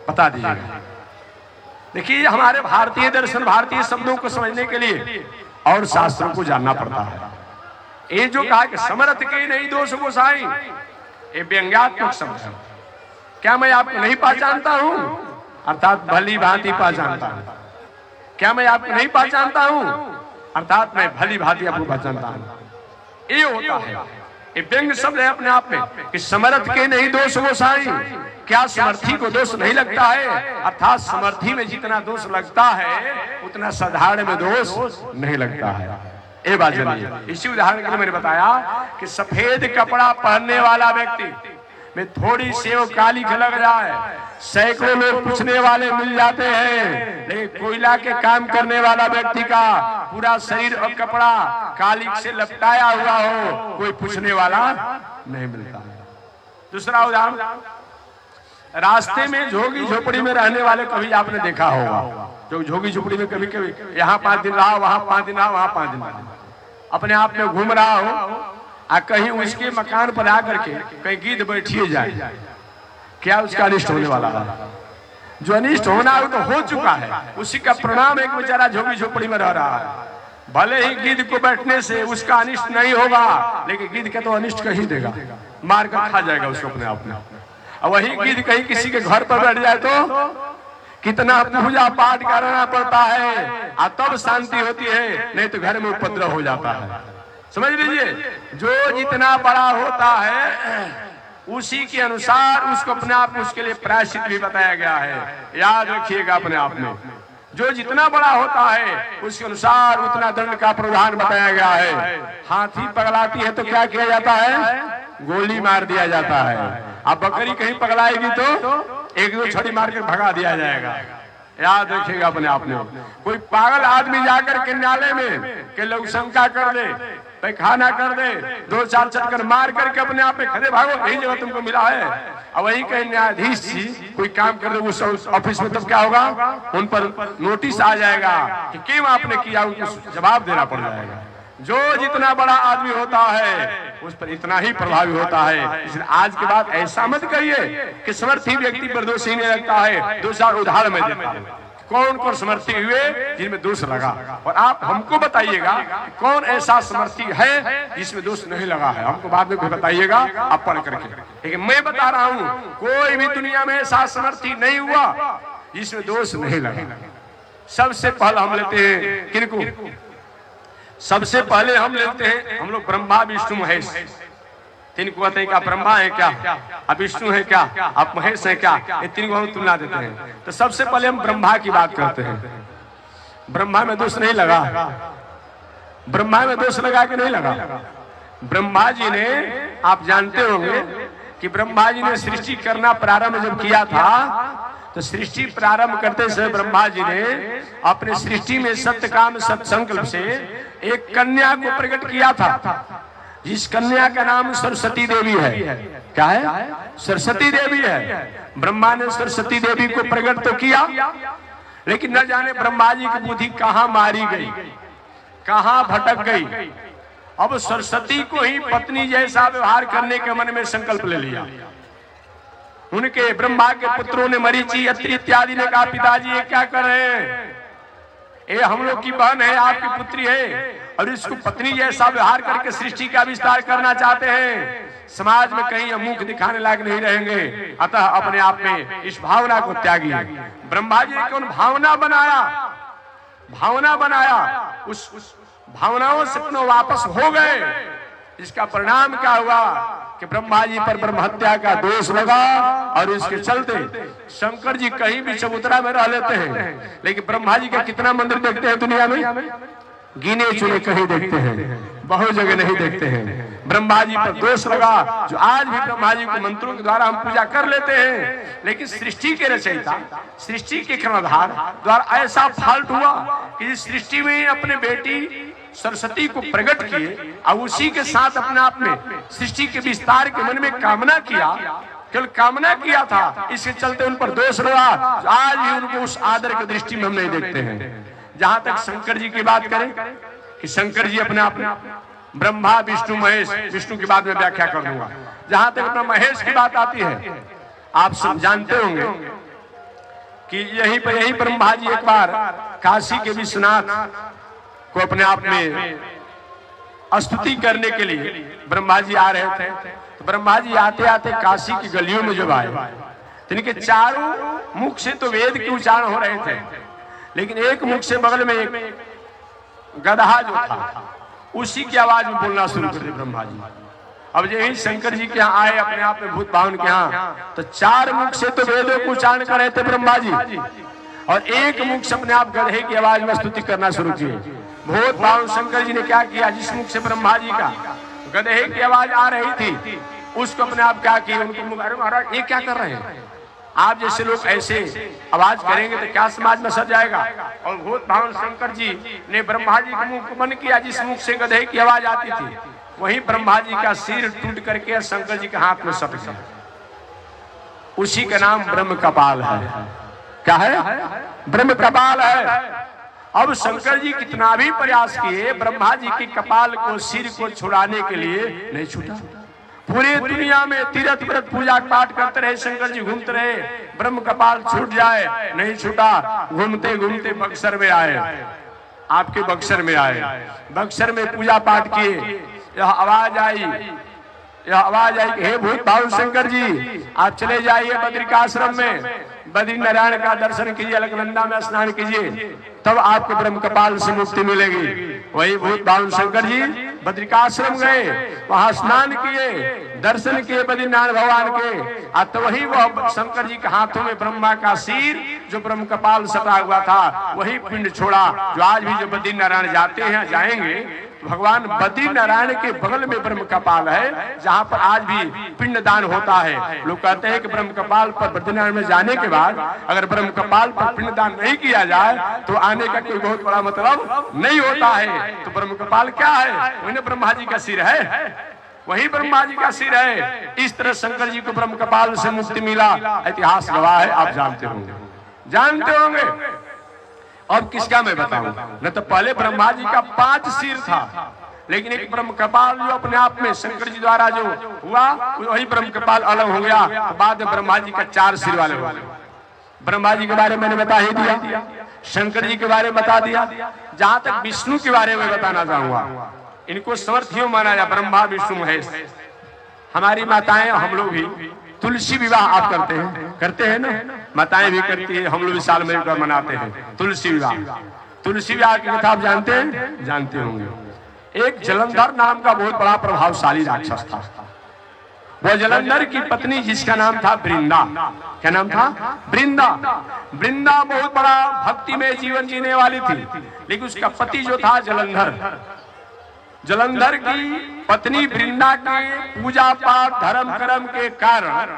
बता दीजिएगा। देखिए हमारे भारतीय दर्शन, भारतीय शब्दों को समझने के लिए और शास्त्रों को जानना पड़ता है। ये जो कहा कि समर्थ के नहीं दोष गोसाई, ये व्यंग्यात्मक शब्द है। क्या मैं आपको नहीं पहचानता हूं, अर्थात भली भांति पहचानता हूं। क्या मैं आपको नहीं पहचानता हूं, अर्थात मैं भली भांति आपको पहचानता हूं। ये होता है, ये व्यंग शब्द है अपने आप में कि समर्थ के नहीं दोष गोसाई। क्या समर्थी को दोष नहीं लगता है, अर्थात समर्थी में जितना दोष लगता है उतना साधारण में दोष नहीं लगता है। ये बात जानिए। इसी उदाहरण के लिए मैंने बताया कि सफेद कपड़ा पहनने वाला व्यक्ति में थोड़ी सी वो काली लग जाए, सैकड़ों लोग पूछने वाले मिल जाते हैं, लेकिन कोयला के काम करने वाला व्यक्ति का पूरा शरीर और कपड़ा काली से लपटाया हुआ हो, कोई पूछने वाला नहीं मिलता। दूसरा उदाहरण, रास्ते में झोगी झोपड़ी में रहने वाले कभी आपने देखा होगा, जो झोगी झोपड़ी में कभी कभी यहाँ 5 दिन रहा, वहां 5 दिन रहा, वहां 5 दिन रहा, अपने आप में घूम रहा हो, आ कहीं उसके मकान पर आकर के कहीं गिद्ध बैठिए जाए, क्या उसका अनिष्ट होने वाला है? जो अनिष्ट होना है तो हो चुका है, उसी का परिणाम एक बेचारा झोगी झोपड़ी में रह रहा है। भले ही गिद्ध को बैठने से उसका अनिष्ट नहीं होगा, लेकिन गिद्ध के तो अनिष्ट कर ही देगा, मार कर खा जाएगा उसको अपने आप में। और वही गिद्ध कहीं किसी के घर पर बैठ जाए तो कितना पूजा पाठ करना पड़ता है, और तब शांति होती है, नहीं तो घर में उपद्रव हो जाता है। समझ लीजिए, जो जितना बड़ा होता है उसी के अनुसार उसको अपने आप उसके लिए प्रायश्चित भी बताया गया है। याद रखिएगा अपने आप में, जो जितना बड़ा होता है उसके अनुसार उतना दंड का प्रावधान बताया गया है। हाथी पगलाती है तो क्या किया जाता है? गोली मार दिया जाता है। अब बकरी कहीं पगलाएगी तो 1-2 छड़ी मार कर भगा दिया जाएगा। याद रखिएगा अपने आप में। कोई पागल आदमी जाकर के नाले में के लोग शंका कर दे, पैखाना कर दे, 2-4 चक्कर मार करके अपने आप में खड़े भागो, यही जगह तुमको मिला है। अब वही कहीं न्यायाधीश जी कोई काम कर दे उस ऑफिस में, तब क्या होगा? उन पर नोटिस आ जाएगा कि क्यों आपने किया, उनको जवाब देना पड़ जाएगा। जो जितना बड़ा आदमी होता है उस पर इतना ही प्रभावी होता है। इसलिए आज के बाद ऐसा मत करिए कि समर्थी व्यक्ति पर दोष ही नहीं लगता है। 2-4 उदाहरण में देता हूं, कौन कौन समर्थी हुए जिनमें दोष लगा, और आप हमको बताइएगा कि कौन ऐसा समर्थी है जिसमें दोष नहीं लगा है। हमको बाद में भी बताइएगा आप पढ़ करके। लेकिन मैं बता रहा हूं, कोई भी दुनिया में ऐसा समर्थी नहीं हुआ जिसमें दोष नहीं लगा। सबसे पहले हम लेते हैं किनको? सबसे पहले हम लेते हैं हम लोग ब्रह्मा विष्णु महेश। तीन को कहते हैं क्या? ब्रह्मा है क्या, अब विष्णु है क्या, अब महेश है क्या, ये तीन को हम तुलना देते हैं। तो सबसे पहले हम ब्रह्मा की बात करते हैं। ब्रह्मा में दोष नहीं लगा। ब्रह्मा में दोष लगा कि नहीं लगा? ब्रह्मा जी ने, आप जानते होंगे कि ब्रह्मा जी ने सृष्टि करना प्रारंभ जब किया था, तो सृष्टि प्रारंभ करते समय ब्रह्मा जी ने अपने सृष्टि में सत्यकाम सत्संकल्प से एक कन्या को प्रकट किया था, जिस कन्या का नाम सरस्वती देवी है। क्या है? सरस्वती देवी है। ब्रह्मा ने सरस्वती देवी को प्रकट तो किया, लेकिन न जाने ब्रह्मा जी की बुद्धि कहां मारी गई, कहां भटक गई। अब सरस्वती को ही पत्नी जैसा व्यवहार करने के मन में संकल्प ले लिया। उनके ब्रह्मा के पुत्रों ने, मरीचि, अत्रि इत्यादि ने कहा, पिताजी ये क्या कर रहे हैं, ये हम लोग की बहन है, आपकी पुत्री है, और इसको पत्नी जैसा व्यवहार करके सृष्टि का विस्तार करना चाहते हैं। समाज में कहीं मुख दिखाने लायक नहीं रहेंगे, अतः अपने आप में इस भावना को त्यागिए। ब्रह्मा जी ने कौन भावना बनाया, भावना बनाया, उस भावनाओं से पुनः वापस हो गए। इसका परिणाम क्या हुआ कि ब्रह्मा जी पर ब्रह्म हत्या का दोष लगा, और इसके चलते शंकर जी कहीं भी चबूतरा में रह लेते हैं, लेकिन ब्रह्मा जी का कितना मंदिर देखते हैं दुनिया में, गिने चुने कहीं देखते हैं, बहुत जगह नहीं देखते हैं। ब्रह्मा जी पर दोष लगा, जो आज भी ब्रह्मा जी को मंत्रों के द्वारा हम पूजा कर लेते हैं, लेकिन सृष्टि के रचयिता, सृष्टि के कर्णधार द्वारा ऐसा फाल्ट हुआ कि सृष्टि में अपने बेटी सरस्वती को प्रकट किए, और उसी के साथ अपने आप में सृष्टि के विस्तार के मन में कामना किया, केवल कामना किया था, इसके चलते उन पर दोष लगा। आज भी उनको उस आदर की दृष्टि में हम नहीं देखते हैं। जहां तक शंकर जी की बात करें कि शंकर जी अपने आप में ब्रह्मा विष्णु महेश, विष्णु की बात में व्याख्या कर दूंगा, जहां तक अपना महेश की बात आती है, आप सब जानते होंगे कि यही ब्रह्मा जी एक बार काशी के विश्वनाथ को अपने आप में स्तुति करने के लिए ब्रह्मा जी आ रहे थे। तो ब्रह्मा जी आते आते काशी की गलियों में जब आए, तो इनके चारों मुख से तो वेद के उच्चारण हो रहे थे, लेकिन एक मुख से बगल में एक गधा जो था, उसी की आवाज में बोलना शुरू कर दिया ब्रह्मा जी। अब यही शंकर जी के यहाँ आए अपने आप में भूत भावन के यहाँ, तो चार मुख से तो वेदों को उच्चारण कर रहे थे ब्रह्मा जी, और एक मुख से अपने आप गधे की आवाज में स्तुति करना शुरू किए। भूत भावन शंकर जी ने क्या किया, जिस मुख से ब्रह्मा जी का गधे की आवाज आ रही थी, उसको अपने आप क्या किया, उनको मुख, अरे महाराज ये क्या कर रहे हैं, आप जैसे लोग ऐसे आवाज करेंगे तो क्या समाज में सज जाएगा। और भूत भावन शंकर जी ने ब्रह्मा जी के मुंह को बंद किया, जिस मुख से गधे की आवाज आती थी, वहीं ब्रह्मा जी का सिर टूट करके शंकर जी के हाथ में सट गया। उसी का नाम ब्रह्म कपाल है। क्या है, ब्रह्म कपाल है। अब शंकर जी कितना भी प्रयास किए, ब्रह्मा जी के कपाल को, सिर को छुड़ाने के लिए नहीं छूटा। पूरे दुनिया में तीर्थ व्रत पूजा पाठ करते रहे, शंकर जी घूमते रहे, ब्रह्म कपाल छूट जाए, नहीं छूटा। घूमते घूमते बक्सर में आए, आपके बक्सर में आए, बक्सर में पूजा पाठ किए। यह आवाज आई कि हे भूत भावन शंकर जी, आप चले जाइए बद्रिकाश्रम में, बद्री नारायण का दर्शन कीजिए, अलकनंदा में स्नान कीजिए, तब आपको ब्रह्म कपाल से मुक्ति मिलेगी। वही भूत भावन शंकर जी बद्रिकाश्रम गए, वहां स्नान किए, दर्शन किए बद्रीनारायण भगवान के, तो वही वह शंकर जी के हाथों में ब्रह्मा का सिर जो ब्रह्म कपाल सटा हुआ था, वही पिंड छोड़ा। जो आज भी जो बद्री नारायण जाते हैं, जाएंगे, तो भगवान बद्री नारायण के बगल में ब्रह्म कपाल है, जहाँ पर आज भी पिंड दान होता है। लोग कहते हैं कि ब्रह्म कपाल पर बद्री नारायण में जाने के बाद अगर ब्रह्म कपाल पर पिंड दान नहीं किया जाए तो आने का कोई बहुत बड़ा मतलब नहीं होता है। तो ब्रह्म कपाल क्या है, वही ब्रह्मा जी का सिर है, वही ब्रह्मा जी का सिर है। इस तरह शंकर जी को ब्रह्म कपाल से मुक्ति मिला, इतिहास गवाह है, आप जानते होंगे। अब किसका मैं बताऊं, न तो पहले ब्रह्मा जी का 5 सिर था, लेकिन एक ब्रह्म कपाल जो अपने आप में शंकर जी द्वारा जो हुआ, वही ब्रह्म कपाल अलग हो गया। तो बाद में ब्रह्मा जी का 4 सिर वाले हुआ। ब्रह्मा जी के बारे में मैंने बता ही दिया, शंकर जी के बारे में बता दिया। जहां तक विष्णु के बारे में बताना चाहूंगा, इनको समर्थियों माना जा, ब्रह्मा विष्णु महेश। हमारी माताएं, हम लोग भी तुलसी विवाह आप करते हैं ना, माताएं भी करती है, हम लोग भी साल में एक बार मनाते हैं तुलसी विवाह। तुलसी विवाह की कथा आप जानते होंगे। एक जलंधर नाम का बहुत बड़ा प्रभावशाली राक्षस था। वो जलंधर की पत्नी जिसका नाम था वृंदा, क्या नाम था, वृंदा बहुत बड़ा भक्ति में जीवन जीने वाली थी, लेकिन उसका पति जो था जलंधर की पत्नी वृंदा के पूजा पाठ धर्म कर्म के कारण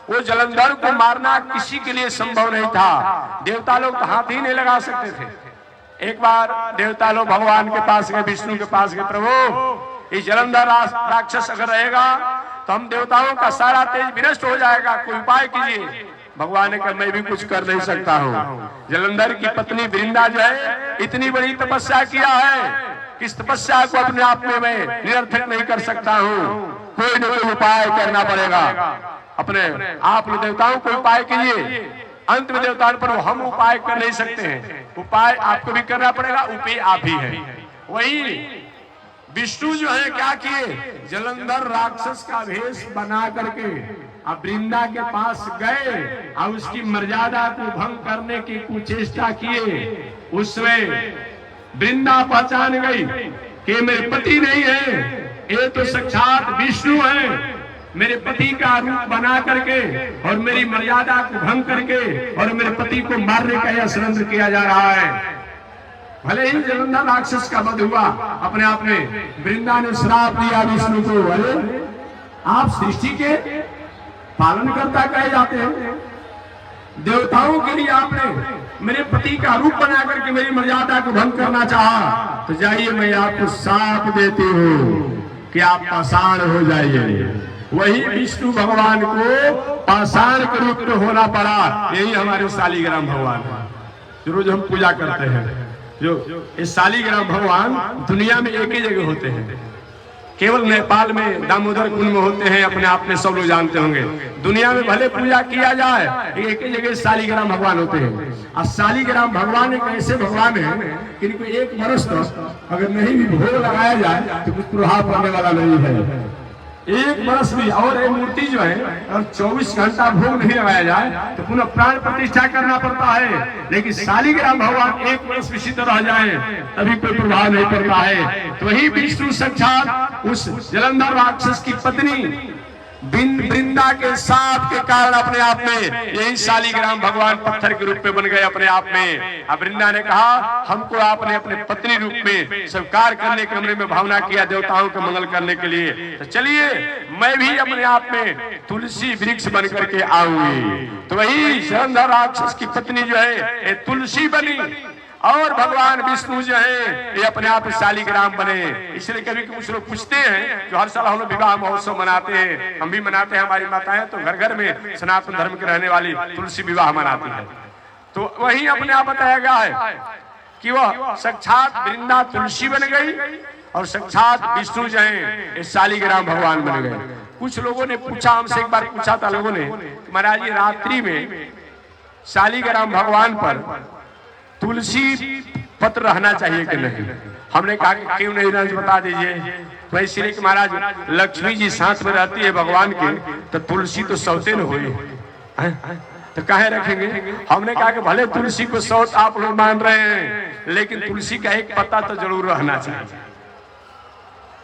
वो जलंधर को मारना किसी के लिए संभव नहीं था। देवता लोग तो हाथ ही नहीं लगा सकते थे। एक बार देवता लोग भगवान के पास गए, विष्णु के पास गए, प्रभु ये जलंधर राक्षस अगर रहेगा तो हम देवताओं का सारा तेज विनष्ट हो जाएगा, कोई उपाय कीजिए। भगवान ने कहा मैं भी कुछ कर नहीं सकता हूँ। जलंधर की पत्नी वृंदा जो है इतनी बड़ी तपस्या किया है, कि इस तपस्या को अपने आप में मैं निरर्थक नहीं कर सकता हूँ, कोई न कोई उपाय करना पड़ेगा। अपने आप देवताओं को उपाय कीजिए। अंत में देवताओं पर हम उपाय कर नहीं सकते हैं, उपाय आपको भी करना पड़ेगा, उपाय आप ही है। वही विष्णु जो है क्या किए, जलंधर राक्षस का वेश बना करके अब वृंदा के पास गए और उसकी मर्यादा को भंग करने की कुचेष्टा किए। उसमें वृंदा पहचान गई कि मेरे पति नहीं है, ये तो साक्षात विष्णु है। मेरे पति का रूप बना करके और मेरी मर्यादा को भंग करके और मेरे पति को मारने का यह षड्यंत्र किया जा रहा है। भले ही जलंधर राक्षस का वध हुआ, अपने आप में वृंदा ने श्राप दिया विष्णु को, अरे आप सृष्टि के पालन करता कहे जाते हैं, देवताओं के लिए आपने मेरे पति का रूप बना करके मेरी मर्यादा को भंग करना चाहा, तो जाइए मैं आपको साथ देती हूँ कि आप पाषाण हो जाइए। वही विष्णु भगवान को पाषाण के रूप में होना पड़ा। यही हमारे शालिग्राम भगवान है जो रोज हम पूजा करते हैं। जो इस शालिग्राम भगवान दुनिया में एक ही जगह होते हैं, केवल नेपाल में दामोदर कुंड में होते हैं। अपने आप में सब लोग जानते होंगे, दुनिया में भले पूजा किया जाए एक ही जगह शालिग्राम भगवान होते हैं। और शालिग्राम भगवान एक ऐसे भगवान है कि इनको एक वर्ष तक अगर नहीं भी भोग लगाया जाए तो कुछ प्रभाव पड़ने वाला नहीं है, एक वर्ष भी। और ये मूर्ति जो है और 24 घंटा भोग नहीं लगाया जाए तो पुनः प्राण प्रतिष्ठा करना पड़ता है। लेकिन शालिग्राम भगवान एक वर्ष भी सिद्ध रह जाए तभी कोई प्रभाव नहीं पड़ता है। तो वही विष्णु साक्षात उस जलंधर राक्षस की पत्नी वृंदा के साथ के कारण अपने आप में यही शालिग्राम भगवान पत्थर के रूप में बन गए अपने आप में। अब वृंदा ने कहा हमको आपने अपने पत्नी रूप में स्वीकार करने के हमने में भावना किया देवताओं का मंगल करने के लिए, तो चलिए मैं भी अपने आप में तुलसी वृक्ष बन करके आऊंगी। तो वही जलंधर राक्षस की पत्नी जो है ये तुलसी बनी और भगवान विष्णु जो है ये अपने आप शालिग्राम बने। इसलिए कभी कुछ लोग पूछते हैं, जो हर साल हम लोग विवाह महोत्सव मनाते हैं, हम भी मनाते हैं, हमारी माताएं तो घर घर में सनातन धर्म के रहने वाली तुलसी विवाह मनाती है। तो वही अपने आप बताया गया है कि वह साक्षात वृंदा तुलसी बन गई और साक्षात विष्णु जो है ये शालिग्राम भगवान बन गए। कुछ लोगों ने पूछा, हमसे एक बार पूछा था लोगों ने, महाराज ये रात्रि में शालिग्राम भगवान पर तुलसी पत्र रहना चाहिए कि नहीं? हमने कहा कि क्यों नहीं रहना, बता दीजिए। तो इसलिए कि महाराज लक्ष्मी जी साथ में रहती है भगवान के, तो तुलसी तो सौतेन हुई तो काहे रखेंगे? हमने कहा कि भले तुलसी को सौत आप लोग मान रहे हैं, लेकिन तुलसी का एक पत्ता तो जरूर रहना चाहिए।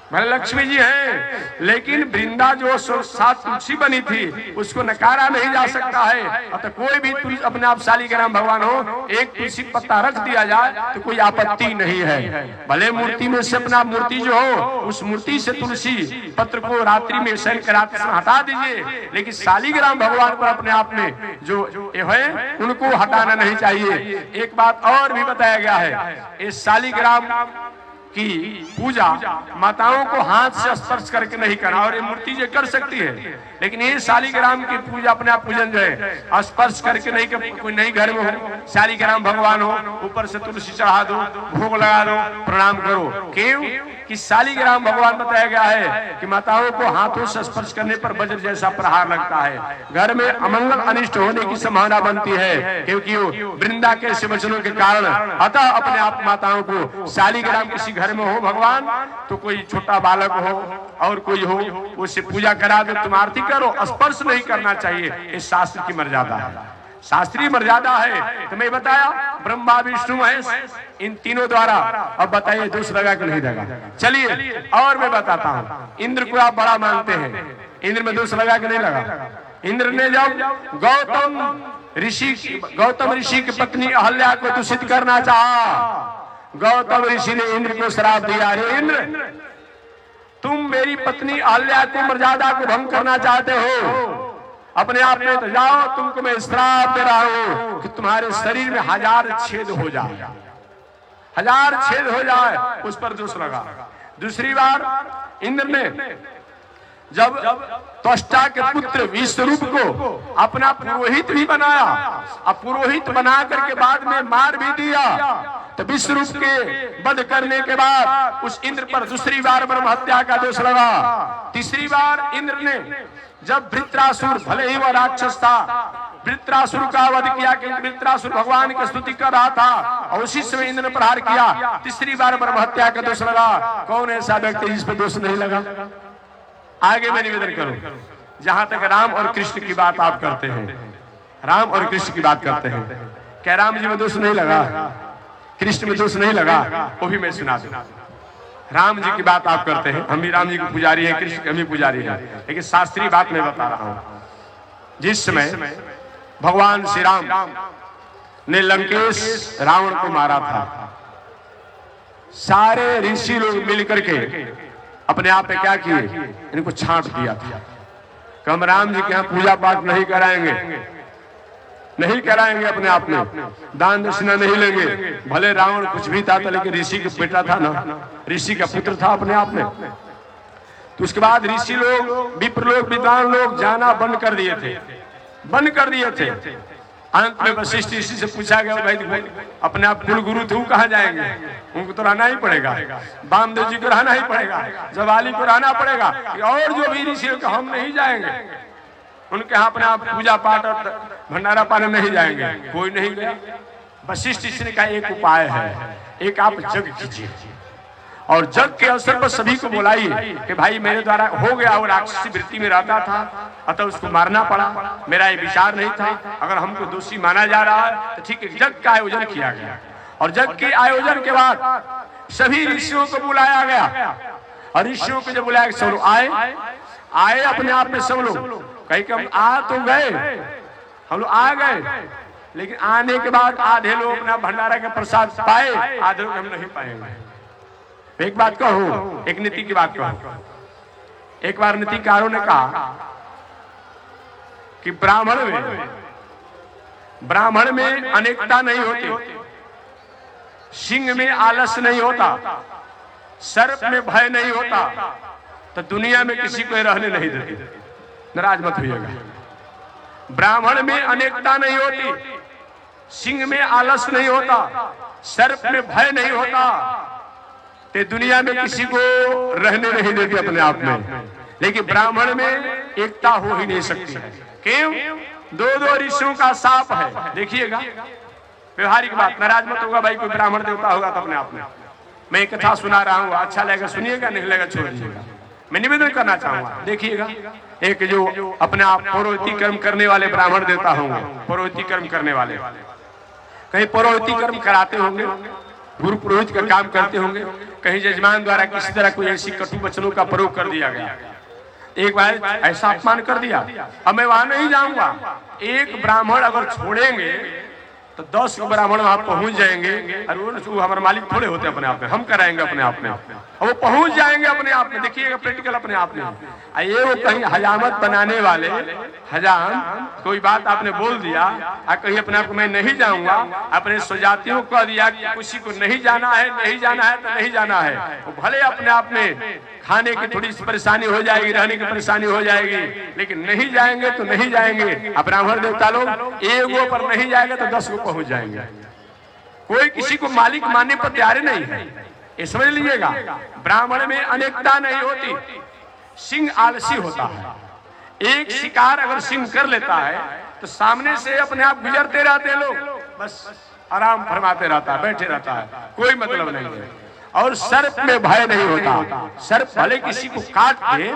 भले लक्ष्मी जी हैं, लेकिन वृंदा जो साथ तुलसी बनी थी उसको नकारा नहीं जा सकता है। तो कोई भी अपने आप शालिग्राम भगवान हो, एक तुलसी पत्ता रख दिया जाए तो कोई आपत्ति नहीं है। भले मूर्ति में से अपना मूर्ति जो हो उस मूर्ति से तुलसी पत्र को रात्रि में शयन कराते समय हटा दीजिए, लेकिन शालिग्राम भगवान पर अपने आप में जो है उनको हटाना नहीं चाहिए। एक बात और भी बताया गया है, इस शालिग्राम की पूजा माताओं को हाथ से स्पर्श करके नहीं करना। और ये मूर्ति जो कर सकती है, लेकिन ये शालिग्राम की पूजा अपने आप पूजन जो है स्पर्श करके नहीं कर, कोई नहीं घर में हो शालिग्राम भगवान हो ऊपर से तुलसी चढ़ा दो, भोग लगा दो, प्रणाम करो। क्यों कि शालिग्राम भगवान बताया गया है कि माताओं को हाथों से स्पर्श करने पर वज्र जैसा प्रहार लगता है, घर में अमंगल अनिष्ट होने की संभावना बनती है, क्योंकि वृंदा के ऐसे वचनों के कारण। अतः अपने आप माताओं को शालिग्राम किसी घर में हो भगवान, तो कोई छोटा बालक हो और कोई हो उससे पूजा करा दो, तुम आरती करो, स्पर्श नहीं करना चाहिए। इस शास्त्र की मर्यादा है, शास्त्रीय मर्यादा है। तो मैं बताया ब्रह्मा विष्णु महेश इन तीनों द्वारा। अब बताइए दोष लगा कि नहीं लगा? चलिए और मैं बताता हूँ। इंद्र को आप बड़ा मानते हैं, इंद्र में दोष लगा कि नहीं लगा? इंद्र ने जब गौतम ऋषि की पत्नी अहल्या को दूषित करना चाहा, गौतम ऋषि ने इंद्र को श्राप दिया, अरे इंद्र तुम मेरी पत्नी अहल्या की मर्यादा को भंग करना चाहते हो, अपने आप में तो जाओ, तुमको मैं श्राप दे रहा हूं कि तुम्हारे शरीर में 1000 छेद हो जाए, 1000 छेद हो जाए। उस पर दोष लगा। दूसरी बार इंद्र ने जब त्वष्टा के पुत्र विश्वरूप को अपना पुरोहित भी बनाया, अब पुरोहित बना करके बाद में मार भी दिया, तो विश्वरूप के वध करने के बाद उस इंद्र पर दूसरी बार ब्रह्म हत्या का दोष लगा। तीसरी बार इंद्र ने जब वृत्रासुर, भले ही वह राक्षस था, वृत्रासुर का वध किया, क्योंकि वृत्रासुर भगवान की स्तुति कर रहा था, और उसी समय इंद्र ने प्रहार किया। तीसरी बार ब्रह्म हत्या का दोष लगा। कौन ऐसा व्यक्ति जिस पर दोष नहीं लगा? आगे मैं निवेदन करूं, जहां तक राम और कृष्ण की बात आप करते हैं, राम और कृष्ण की बात करते हैं, क्या राम जी में दोष नहीं लगा? कृष्ण में दोष नहीं लगा? वो भी मैं सुना दूं। राम जी की बात आप करते हैं, हम भी राम जी के पुजारी हैं, कृष्ण हम भी पुजारी हैं, लेकिन शास्त्रीय बात मैं बता रहा हूं। जिस समय भगवान श्री राम ने लंकेश रावण को मारा था, सारे ऋषि लोग मिलकर के अपने आप पे क्या किए? इनको छांट दिया था। हम राम जी के यहाँ पूजा पाठ नहीं कराएंगे, नहीं कराएंगे, अपने आप में दान दक्षिणा नहीं लेंगे। भले रावण कुछ भी था, लेकिन ऋषि का बेटा था ना, ऋषि का पुत्र था अपने आप में। तो उसके बाद ऋषि लोग, विप्र लोग, विद्वान लोग जाना बंद कर दिए थे, बंद कर दिए थे। अंत में वशिष्ठ ऋषि से पूछा गया, भाई अपने आप कुल गुरु थे, कहाँ जाएंगे? उनको तो रहना ही पड़ेगा, वामदेव जी को रहना ही पड़ेगा, जवाली को रहना पड़ेगा, और जो भी ऋषि हम नहीं जाएंगे, उनके यहाँ अपने आप पूजा पाठ और भंडारा पाने नहीं जाएंगे। कोई नहीं गया। वशिष्ठ ऋषि ने कहा एक उपाय है, एक आप जग कीजिए, और जग के अवसर पर सभी को बुलाइए कि भाई मेरे द्वारा हो गया, वो राक्षसी वृत्ति में रहता था, अतः उसको मारना पड़ा, मेरा ये विचार नहीं था, अगर हमको दोषी माना जा रहा है तो ठीक है। जग का आयोजन किया गया, और जग के आयोजन के बाद सभी ऋषियों को बुलाया गया, और ऋषियों को जब बुलाया, सब लोग आए अपने आप में, सब लोग कहीं कि हम आ तो गए, हम लोग आ गए, लेकिन आने के बाद आधे लोग अपना भंडारा के प्रसाद पाए, आधे लोग हम नहीं पाएंगे। एक बात कहो, एक नीति की बात कहो। एक बार नीतिकारों ने कहा कि ब्राह्मण में अनेकता नहीं होती, सिंह में आलस नहीं होता, सर्प में भय नहीं होता, तो दुनिया में किसी को रहने नहीं देती। नाराज मत होइएगा। ब्राह्मण में अनेकता नहीं होती, सिंह में आलस नहीं होता, सर्प में भय नहीं होता, तो दुनिया में किसी को रहने नहीं देती अपने आप में। लेकिन ब्राह्मण में एकता हो ही नहीं सकती। क्यों? दो ऋषियों का साप है। देखिएगा, व्यवहारिक बात, नाराज मत होगा भाई, कोई ब्राह्मण देवता होगा तो अपने आप में। मैं एक कथा सुना रहा हूँ, अच्छा लगेगा सुनिएगा, नहीं लगेगा छोड़ दीजिएगा। मैं निवेदन करना चाहूंगा, देखिएगा, एक जो अपने आप पौरोहिती कर्म करने वाले ब्राह्मण देवता होंगे, पौरोहिती कर्म करने वाले, कहीं पौरोहिती कर्म कराते होंगे, गुरु पुरोहित का काम करते होंगे, कहीं जजमान द्वारा किसी तरह कोई ऐसी कटु वचनों का प्रयोग कर दिया गया, एक बार ऐसा अपमान कर दिया, अब मैं वहां नहीं जाऊंगा। एक ब्राह्मण अगर छोड़ेंगे तो 10 ब्राह्मण वहां पहुंच जाएंगे, और वो हमारे मालिक थोड़े होते अपने आप में, हम कराएंगे अपने आप में, और वो पहुंच जाएंगे अपने आप में। देखिएगा प्रैक्टिकल अपने आप में। ये वो कहीं हजामत बनाने वाले, हजाम कोई बात आपने बोल दिया, और कहीं अपने आप को मैं नहीं जाऊंगा, अपने स्वजातियों को कह दिया कि किसी को नहीं जाना है, नहीं जाना है तो नहीं जाना है। वो भले अपने आप में खाने की थोड़ी परेशानी हो जाएगी, रहने की परेशानी हो जाएगी, लेकिन नहीं जाएंगे तो नहीं जाएंगे। अब ब्राह्मण देवता लोग एगो पर नहीं जाएंगे तो 10 को पहुंच जाएंगे। कोई किसी को मालिक मानने पर तैयार नहीं है, ये समझ लीजिएगा। ब्राह्मण में अनेकता नहीं होती, सिंह आलसी होता है। एक शिकार अगर सिंह कर लेता है तो सामने से अपने आप गुजरते रहते हैं लोग, बस आराम फरमाते रहता है, बैठे रहता है, कोई मतलब नहीं है। और सर्प में भय नहीं होता। सर्प भले किसी को काट दे,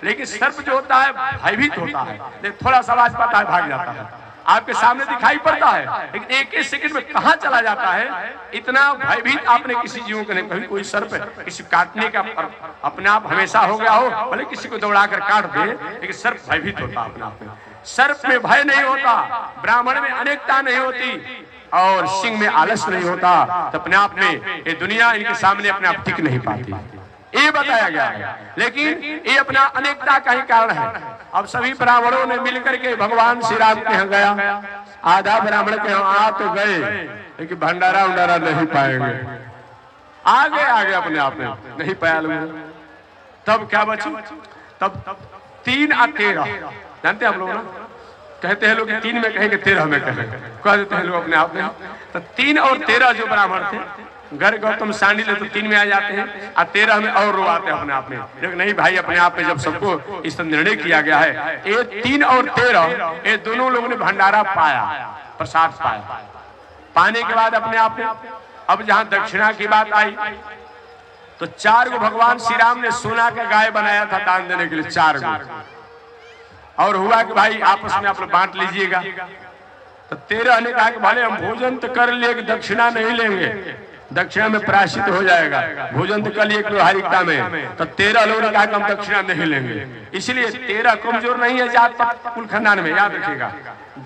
लेकिन सर्प जो होता है भयभीत होता है, थोड़ा सा आवाज पाता है भाग जाता है, आपके सामने दिखाई पड़ता है, लेकिन एक सेकंड में कहां चला जाता है। इतना भयभीत आपने किसी जीव को नहीं, कभी कोई सर्प किसी काटने का अपने आप हमेशा हो गया हो, भले किसी को दौड़ा कर काट दे, लेकिन सर्प भयभीत होता है अपने आप में। सर्प में भय नहीं होता, ब्राह्मण में अनेकता नहीं होती, और सिंह में आलस नहीं होता, तो अपने आप में ये दुनिया इनके सामने अपने आप टिक नहीं पाती, ये बताया गया है। लेकिन ये अपना अनेकता का ही कारण है। अब सभी ब्राह्मणों ने मिलकर के भगवान श्री राम के यहाँ गया, आधा ब्राह्मण के यहाँ आ तो गए, लेकिन भंडारा उंडारा नहीं पाएंगे, आगे आगे अपने आप में नहीं पाया लोग। तब क्या बचा? तब 3 और 13 जानते हैं आप लोग ना, कहते हैं लोग 3 में कहेंगे 13 में कहेंगे, कह देते हैं लोग अपने आप में। तो 3 और 13 जो ब्राह्मण थे, घर गौतम सांडिल्य तो 3 में आ जाते हैं और 13 में और रोआते हैं अपने आप में। लेकिन नहीं भाई, अपने आप में जब सबको इस निर्णय किया गया है, ये 3 और 13 ये दोनों लोगों ने भंडारा पाया, प्रसाद पाया। पाने के बाद अपने आप में अब जहां दक्षिणा की बात आई तो 4 को भगवान श्री राम ने सोना का गाय बनाया था दान देने के लिए, 4 को। और हुआ कि भाई आपस में आप लोग बांट लीजिएगा। तो 13 ने कहा कि भले हम भोजन तो कर लिए, दक्षिणा नहीं लेंगे, दक्षिणा में प्रायश्चित हो जाएगा, भोजन तो कर लिए व्यवहारिकता में। तो 13 लोगों ने कहा कि हम दक्षिणा नहीं लेंगे। इसलिए 13 कमजोर नहीं है जात पात कुल खानदान में, याद रखिएगा,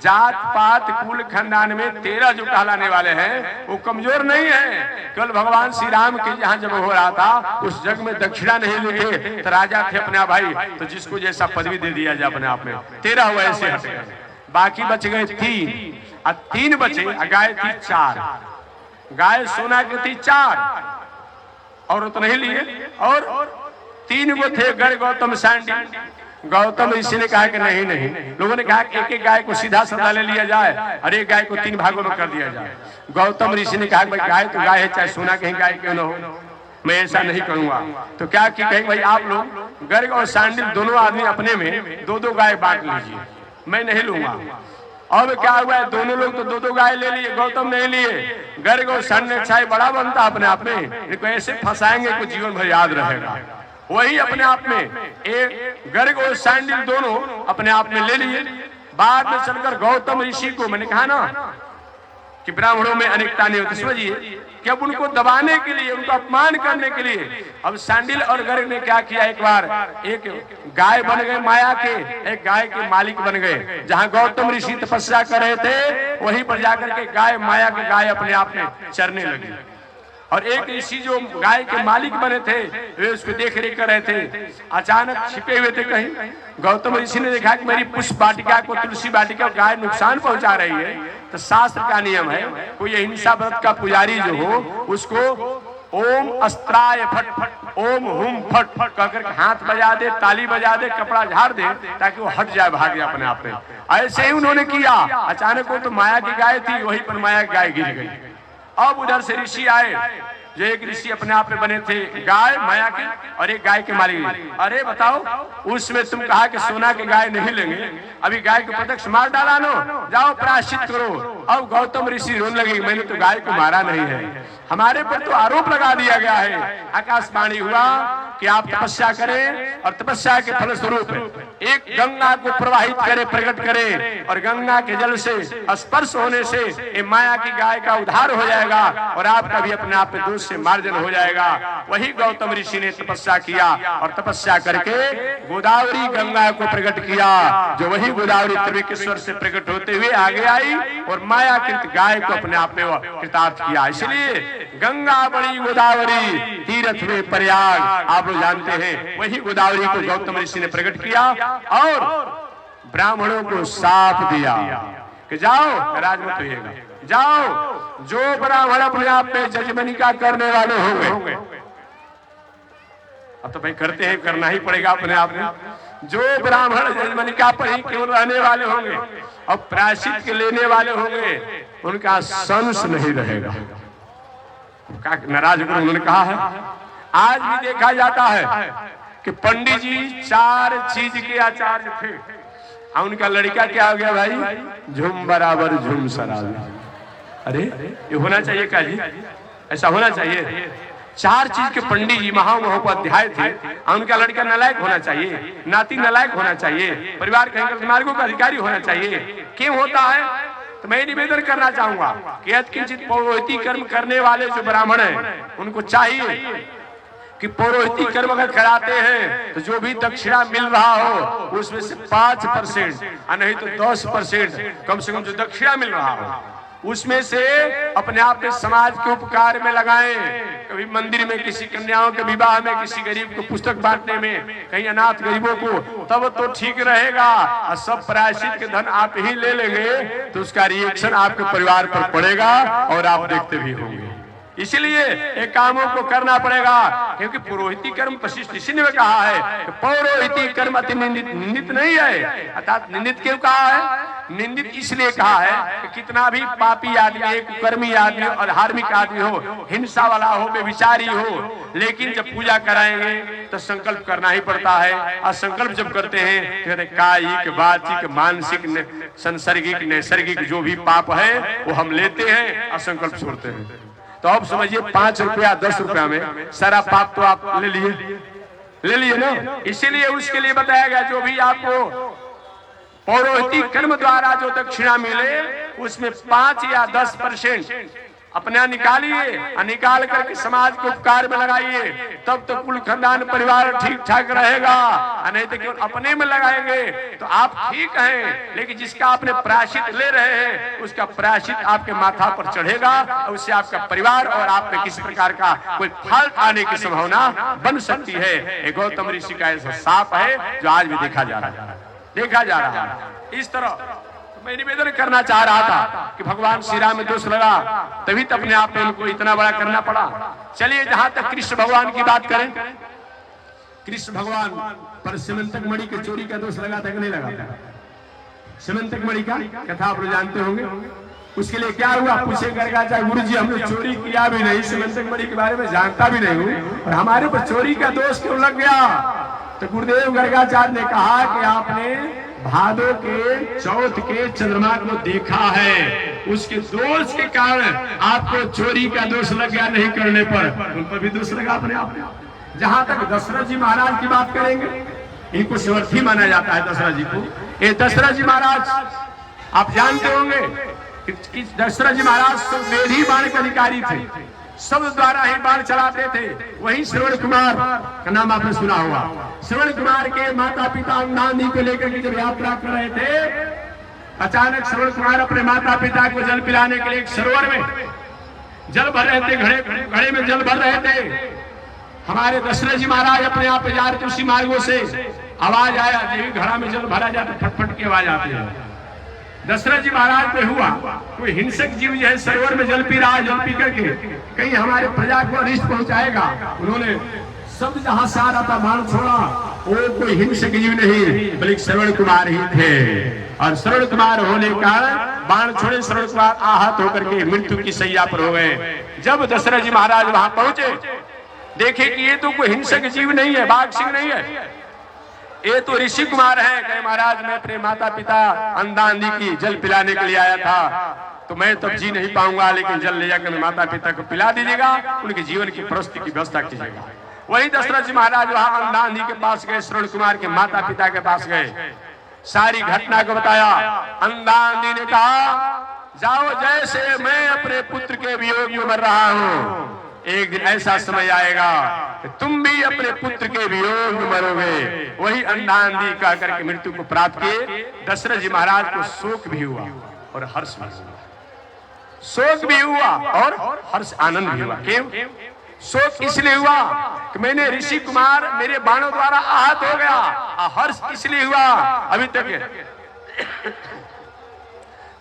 जात पात कुल खानदान में 13 जो कहलाने वाले हैं वो कमजोर नहीं है। कल भगवान श्री राम के जहां जब हो रहा था उस जग में दक्षिणा नहीं लेते तो राजा थे अपने भाई, तो जिसको जैसा पदवी दे दिया जाए अपने आप में। 13 वैसे हट गए, बाकी बच गए 3 और 3 बचे, गाय थी 4, गाय सोना की थी 4 और तो नहीं लिए, और 3 वो थे गढ़ गौतम सांडी। गौतम ऋषि ने कहा कि नहीं नहीं, लोगों ने कहा कि एक गाय को सीधा साधा ले लिया जाए और एक गाय को 3 भागों में कर दिया जाए। गौतम ऋषि ने कहा भाई गाय तो गाय है, चाहे सोना कहीं गाय क्यों न हो, मैं ऐसा नहीं करूंगा। तो क्या कि कहें भाई आप लोग गर्ग और सांडिल दोनों आदमी अपने में 2-2 गाय बांट लीजिए, मैं नहीं लूंगा। अब क्या हुआ है, दोनों लोग तो 2-2 गाय ले लिए, गौतम नहीं लिए। गर्ग और सांडिल अच्छा बड़ा बनता अपने आप में, इनको ऐसे फंसाएंगे कुछ जीवन भर याद रहेगा। वही अपने आप में एक गर्ग और सांडिल दोनों अपने आप में ले लिए। बाद में चलकर गौतम ऋषि को, मैंने कहा ना कि ब्राह्मणों में अनेकता नहीं होती, समझिए कि अब उनको दबाने के लिए, उनको अपमान करने के लिए अब सांडिल और गर्ग ने क्या किया, एक बार एक गाय बन गए माया के, एक गाय के मालिक बन गए। जहां गौतम ऋषि तपस्या कर रहे थे वहीं पर जाकर के गाय, माया के गाय अपने आप में चरने लगी। और एक ऋषि जो गाय के मालिक बने थे वे उसको देख रेख कर रहे थे, अचानक छिपे हुए थे कहीं। गौतम ऋषि ने देखा कि मेरी पुष्प वाटिका को, तुलसी वाटिका को गाय नुकसान पहुंचा रही है। तो शास्त्र का नियम है, कोई हिंसा व्रत का पुजारी जो हो उसको ओम अस्त्राय फट फट, ओम हुम फट फट कहकर हाथ बजा दे, ताली बजा दे, कपड़ा झाड़ दे, ताकि वो हट जाए, भाग जाए अपने आप में। ऐसे ही उन्होंने किया। अचानक वो तो माया की गाय थी, वहीं पर माया की गाय गिर गई। अब उधर से ऋषि आए, जो एक ऋषि अपने आप में बने थे गाय माया के और एक गाय के मालिक। अरे बताओ, उसमें तुम कहा कि सोना के गाय नहीं लेंगे, अभी गाय को प्रत्यक्ष मार डाला नो, जाओ प्रायश्चित करो। अब गौतम ऋषि रोने लगे, मैंने तो गाय को मारा नहीं है, हमारे पर तो आरोप लगा दिया गया है। आकाशवाणी हुआ कि आप तपस्या करें और तपस्या के फलस्वरूप एक गंगा को प्रवाहित करे, प्रकट करे, और गंगा के जल से स्पर्श होने से ये माया की गाय का उद्धार हो जाएगा और आपका भी अपने आप में दोष से मार्जन हो जाएगा। वही गौतम ऋषि ने तपस्या किया और तपस्या करके गोदावरी गंगा को प्रकट किया, जो वही गोदावरी त्रिविकेश्वर से प्रकट होते हुए आगे आई और मायाकृत गाय को अपने आप में कृतार्थ किया। इसलिए गंगा बड़ी गोदावरी तीर्थ में प्रयाग, आप लोग जानते हैं, वही गोदावरी को गौतम ऋषि ने प्रकट किया और ब्राह्मणों को साफ दिया कि जाओ राजमत होइएगा, जाओ जो ब्राह्मण अपने आप में जजमनिका करने वाले होंगे, अब तो भाई करते हैं, करना ही पड़ेगा अपने आप में, जो ब्राह्मण जजमनिका पर ही क्यों रहने वाले होंगे और प्रायश्चित के लेने वाले होंगे, उनका संस नहीं रहेगा। नाराज होकर उन्होंने कहा है, आज भी देखा जाता है कि पंडित जी 4 चीज के आचार्य थे, उनका लड़का क्या हो गया भाई, झुम बराबर झुम शराबी। अरे ये होना चाहिए क्या जी, ऐसा होना चाहिए। 4 चीज के पंडित जी महामहोपाध्याय थे, उनका लड़का नालायक होना चाहिए, नाती नालायक होना चाहिए, परिवार के मार्गों का अधिकारी होना चाहिए। क्यों होता है? तो मैं निवेदन करना चाहूंगा कि यत्किंचित पौरोहिती कर्म करने वाले जो ब्राह्मण हैं उनको चाहिए कि पौरोहिती कर्म अगर कराते हैं तो जो भी दक्षिणा मिल रहा हो उसमें से 5% नहीं तो 10% कम से कम जो दक्षिणा मिल रहा हो उसमें से अपने आप में समाज के उपकार में लगाएं। कभी मंदिर में किसी कन्याओं के विवाह में, किसी गरीब को पुस्तक बांटने में, कहीं अनाथ गरीबों को, तब तो ठीक रहेगा। और सब प्रायश्चित के धन आप ही ले लेंगे तो उसका रिएक्शन आपके परिवार पर पड़ेगा और आप देखते भी होंगे। इसलिए ये कामों को करना पड़ेगा, क्योंकि पुरोहिती कर्म वशिष्ठ ऋषि ने कहा है कि पौरोहिती कर्म अति निंदित नहीं है। अर्थात निंदित क्यों कहा है? निंदित इसलिए कहा है कि कितना भी पापी आदमी, कुकर्मी आदमी और धार्मिक आदमी हो, हिंसा वाला हो, बेविचारी हो, लेकिन जब पूजा कराएंगे तो संकल्प करना ही पड़ता है। और संकल्प जब करते हैं तो कायिक, वाचिक, मानसिक, सांसर्गिक, नैसर्गिक जो भी पाप है वो हम लेते हैं और संकल्प छोड़ते हैं। तो अब समझिए 5 रुपया 10 रुपया में सारा पाप तो आप ले लिए ना। इसीलिए उसके लिए बताया गया जो भी आपको पौरोहिती कर्म द्वारा जो दक्षिणा मिले उसमें 5 या 10% अपना निकालिए और निकाल करके समाज के उपकार में लगाइए, तब तो कुल खानदान परिवार ठीक ठाक रहेगा। नहीं तो केवल अपने में लगाएंगे तो आप ठीक हैं, लेकिन जिसका आपने प्रायश्चित ले रहे हैं उसका प्रायश्चित आपके माथा पर चढ़ेगा और उससे आपका परिवार और आप में किसी प्रकार का कोई फल आने की संभावना बन सकती है। एक गौतम ऋषि का ऐसा साप है जो आज भी देखा जा रहा है। इस तरह मैं निवेदन करना चाह रहा था कि भगवान श्री राम में दोष लगा, तभी तो अपने आप में उनको इतना बड़ा करना पड़ा। चलिए जहां तक कृष्ण भगवान की बात करें, कृष्ण भगवान पर सिमंतक मणि के चोरी का दोष लगा था कि नहीं लगा था? सिमंतक मणि का कथा आप लोग जानते होंगे। उसके लिए क्या हुआ पूछे गर्गाचार्य, गुरु जी हमने चोरी किया भी नहीं, सिमंतक मणि के बारे में जानता भी नहीं हूँ और हमारे पर चोरी का दोष क्यों लग गया? तो गुरुदेव गर्गाचार्य ने कहा कि आपने भादो के चौथ के चंद्रमा को देखा है, उसके दोष के कारण आपको चोरी का दोष लग गया, नहीं करने पर उन पर भी दोष लगा अपने आप। जहां तक दशरथ जी महाराज की बात करेंगे, इनको समर्थी माना जाता है दशरथ जी को। ये दशरथ जी महाराज आप जानते होंगे कि दशरथ जी महाराज वेदी बाण के अधिकारी थे, शब्द द्वारा ही बाण चलाते थे। वही श्रवण कुमार का नाम आपने सुना होगा। श्रवण कुमार के माता पिता नानी को लेकर के जब यात्रा कर रहे थे, अचानक श्रवण कुमार अपने माता पिता को जल पिलाने के लिए एक सरोवर में जल भर रहे थे, घड़े में जल भर रहे थे। हमारे दशरथ जी महाराज अपने आप जा रहे थे, उसी मार्गों से आवाज आया, जब घड़ा में जल भरा जाता फटफट की आवाज आती है। दशरथ जी महाराज पे हुआ कोई हिंसक जीव जो है सरोवर में जल पी रहा है, जल पी करके कहीं हमारे प्रजा को अनिष्ट पहुंचाएगा। उन्होंने सब जहां से आ रहा था बाण छोड़ा, वो कोई हिंसक जीव नहीं बल्कि श्रवण कुमार ही थे। और श्रवण कुमार होने का बाण छोड़े, श्रवण कुमार आहत होकर के मृत्यु की सैया पर हो गए। जब दशरथ जी महाराज वहां पहुंचे, देखे कि ये तो कोई हिंसक जीव नहीं है, बाघ सिंह नहीं है, ये तो ऋषि कुमार है। कहे महाराज मैं अपने माता पिता अंधांधी की जल पिलाने के लिए आया था, तो मैं तब जी नहीं पाऊंगा, लेकिन जल ले जाकर माता पिता को पिला दीजिएगा, उनके जीवन की परिस्थिति की व्यवस्था कीजिएगा। वही दशरथ जी महाराज वहां अंधांधी के पास गए, श्रवण कुमार के माता पिता के पास गए, सारी घटना को बताया। अंधांधी ने कहा जाओ, जैसे मैं अपने पुत्र के वियोग में मर रहा हूँ, एक दिन ऐसा समय आएगा कि तुम भी अपने पुत्र के वियोग में मरोगे। वही अंधांधी कह करके मृत्यु को प्राप्त किए। दशरथ जी महाराज को शोक भी हुआ और हर्ष भी हुआ, शोक भी हुआ और हर्ष आनंद भी हुआ। क्यों शोक इसलिए हुआ कि मैंने ऋषि कुमार मेरे बाणों द्वारा आहत हो गया, और हर्ष इसलिए हुआ अभी तक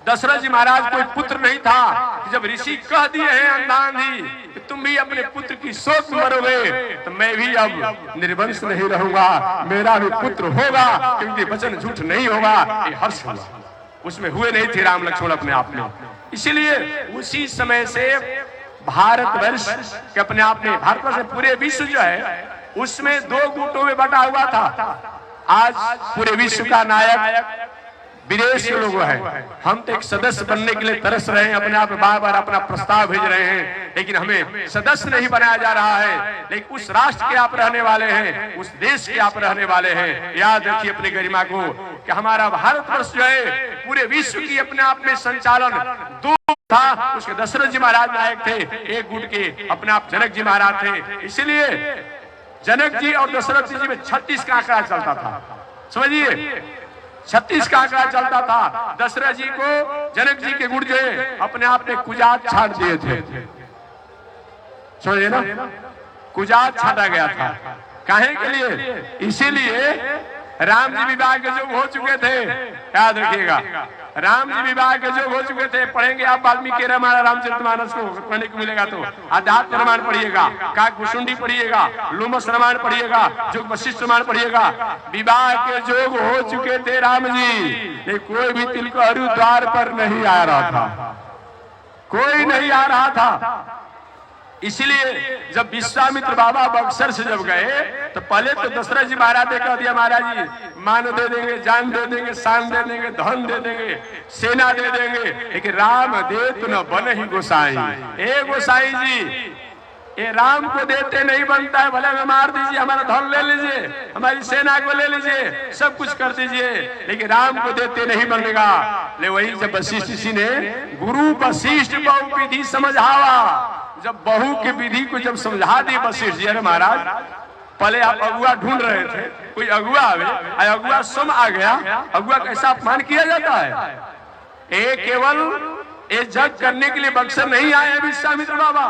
दशरथ जी महाराज कोई पुत्र नहीं था कि जब ऋषि कह दिए हैं अंधांधी कि तुम भी अपने पुत्र की शोक में मरोगे, तो मैं भी अब निर्वंश नहीं रहूंगा, मेरा भी पुत्र होगा, क्योंकि वचन झूठ नहीं होगा। ये हर्ष हुआ, उसमें हुए नहीं थे राम लक्ष्मण अपने आप में। इसीलिए उसी समय से भारतवर्ष के अपने आप में, भारतवर्ष पूरे विश्व जो है उसमें 2 गुटों में बटा हुआ था। आज पूरे विश्व का नायक विदेश के लोग हैं, हम तो एक सदस्य बनने के लिए तरस रहे हैं, अपने आप बार बार अपना प्रस्ताव भेज रहे हैं, लेकिन हमें सदस्य नहीं बनाया जा रहा है। लेकिन उस राष्ट्र के आप रहने वाले हैं, उस देश के आप रहने वाले हैं। याद रखिए अपनी गरिमा को कि हमारा भारतवर्ष जो है पूरे विश्व की अपने आप में संचालन 2 था। उसके दशरथ जी महाराज नायक थे, एक गुट के अपने आप जनक जी महाराज थे। इसलिए जनक जी और दशरथ जी में 36 का आंकड़ा चलता था। समझिए 36 का आंकड़ा चलता था। दशरथ जी को जनक जी के गुण जो है अपने आप में कुजात छाट दिए थे, समझिए ना, कुजात छाटा गया था। काहे के लिए? इसीलिए राम जी विवाह के जो हो चुके थे, याद रखिएगा, राम जी विवाह के जो हो चुके थे, पढ़ेंगे आप वाल्मीकि रामायण रामचरितमानस को पढ़ने को मिलेगा तो अध्यात्म रामायण पढ़िएगा, काकभूषुंडी पढ़िएगा, लोमस रामायण पढ़िएगा, जो वशिष्ठ रामायण पढ़िएगा। विवाह के जोग हो चुके थे राम जी, कोई भी तिलकहरू द्वार पर नहीं आ रहा था, कोई नहीं आ रहा था। इसलिए जब विश्वामित्र बाबा बक्सर से जब गए तो पहले तो दशरथ जी महाराज ने कह दिया, महाराज जी मान दे देंगे, जान दे देंगे, शान दे देंगे, धन दे देंगे, सेना दे देंगे, लेकिन राम दे तो न बन ही गोसाई। ए गोसाई जी, ये राम को देते नहीं बनता है, भले में मार दीजिए, हमारा धन ले लीजिए, हमारी सेना को ले लीजिए, सब कुछ कर दीजिए, लेकिन राम को देते नहीं बनेगा। ले वही जब वशिष्ठ जी ने गुरु वशिष्ठ बहु विधि समझावा, जब बहू की विधि को जब समझा दी वशिष्ठ जी, अरे महाराज पहले आप अगुआ ढूंढ रहे थे, कोई अगुआ आवे, अगुआ सम आ गया, अगुआ कैसा अपमान किया जाता है। ये केवल ये जग करने के लिए बक्सर नहीं आए विश्वामित्र बाबा,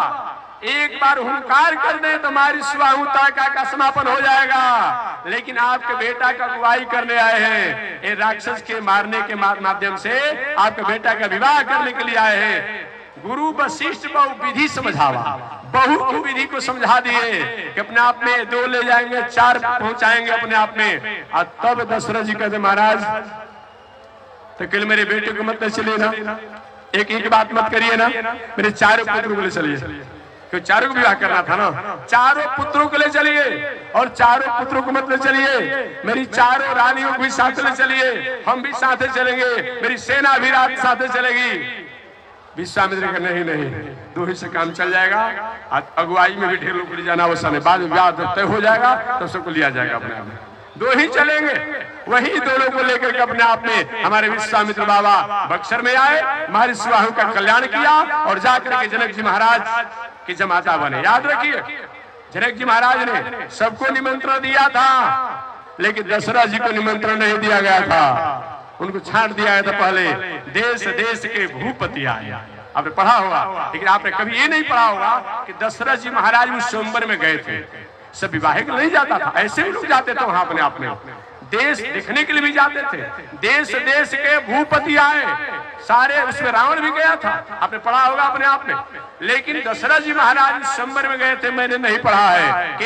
एक बार हुंकार कर दे तो हमारी स्वाहुता का समापन हो जाएगा, लेकिन आपके बेटा का अगुवाई करने आए हैं, ये राक्षस के मारने के माध्यम से आपके बेटा का विवाह करने के लिए आए हैं। गुरु वशिष्ठ बहु विधि समझावा, बहू की विधि को समझा दिए कि अपने आप में 2 ले जाएंगे, 4 पहुंचाएंगे अपने आप में। और तब दशरथ जी कहते, महाराज तो कल मेरे बेटे को मत ले चलिए ना, एक बात मत करिए ना, मेरे 4 पुत्रों को ले चलिए, क्यों 4 को विवाह करना था ना, 4 पुत्रों को ले चलिए, और 4 पुत्रों को मत ले चलिए, मेरी 4 रानियों को भी साथ ले चलिए, हम भी साथ चलेंगे, मेरी सेना भी रात साथ चलेगी। विश्वामित्र का नहीं नहीं, 2 ही से काम चल जाएगा, अगुवाई में भी ढेर लोग ले जाना, उस समय बाद विवाह तय हो जाएगा तो सबको लिया जाएगा अपने आप में, 2 ही चलेंगे। वही दोनों को लेकर के अपने आप में हमारे विश्वामित्र बाबा बक्सर में आए, हमारी स्वाहु का कल्याण किया, और जाकर के जनक जी महाराज की जमाता बने। याद रखिए, जनक जी महाराज ने सबको निमंत्रण दिया था, लेकिन दशरथ जी को निमंत्रण नहीं दिया गया था, उनको छांट दिया गया था। पहले देश देश के भूपति आए, आपने पढ़ा होगा, लेकिन आपने कभी ये नहीं पढ़ा होगा कि दशरथ जी महाराज उस स्वयंवर में गए थे। सब विवाहिक नहीं जाता था, ऐसे भी लोग जाते थे वहां अपने आप में, देश दिखने के लिए भी जाते थे। देश देश के भूपति आए सारे, उसमें रावण भी गया था, आपने पढ़ा होगा अपने आप में, लेकिन दशरथ जी महाराज स्वयंवर में गए थे, मैंने नहीं पढ़ा है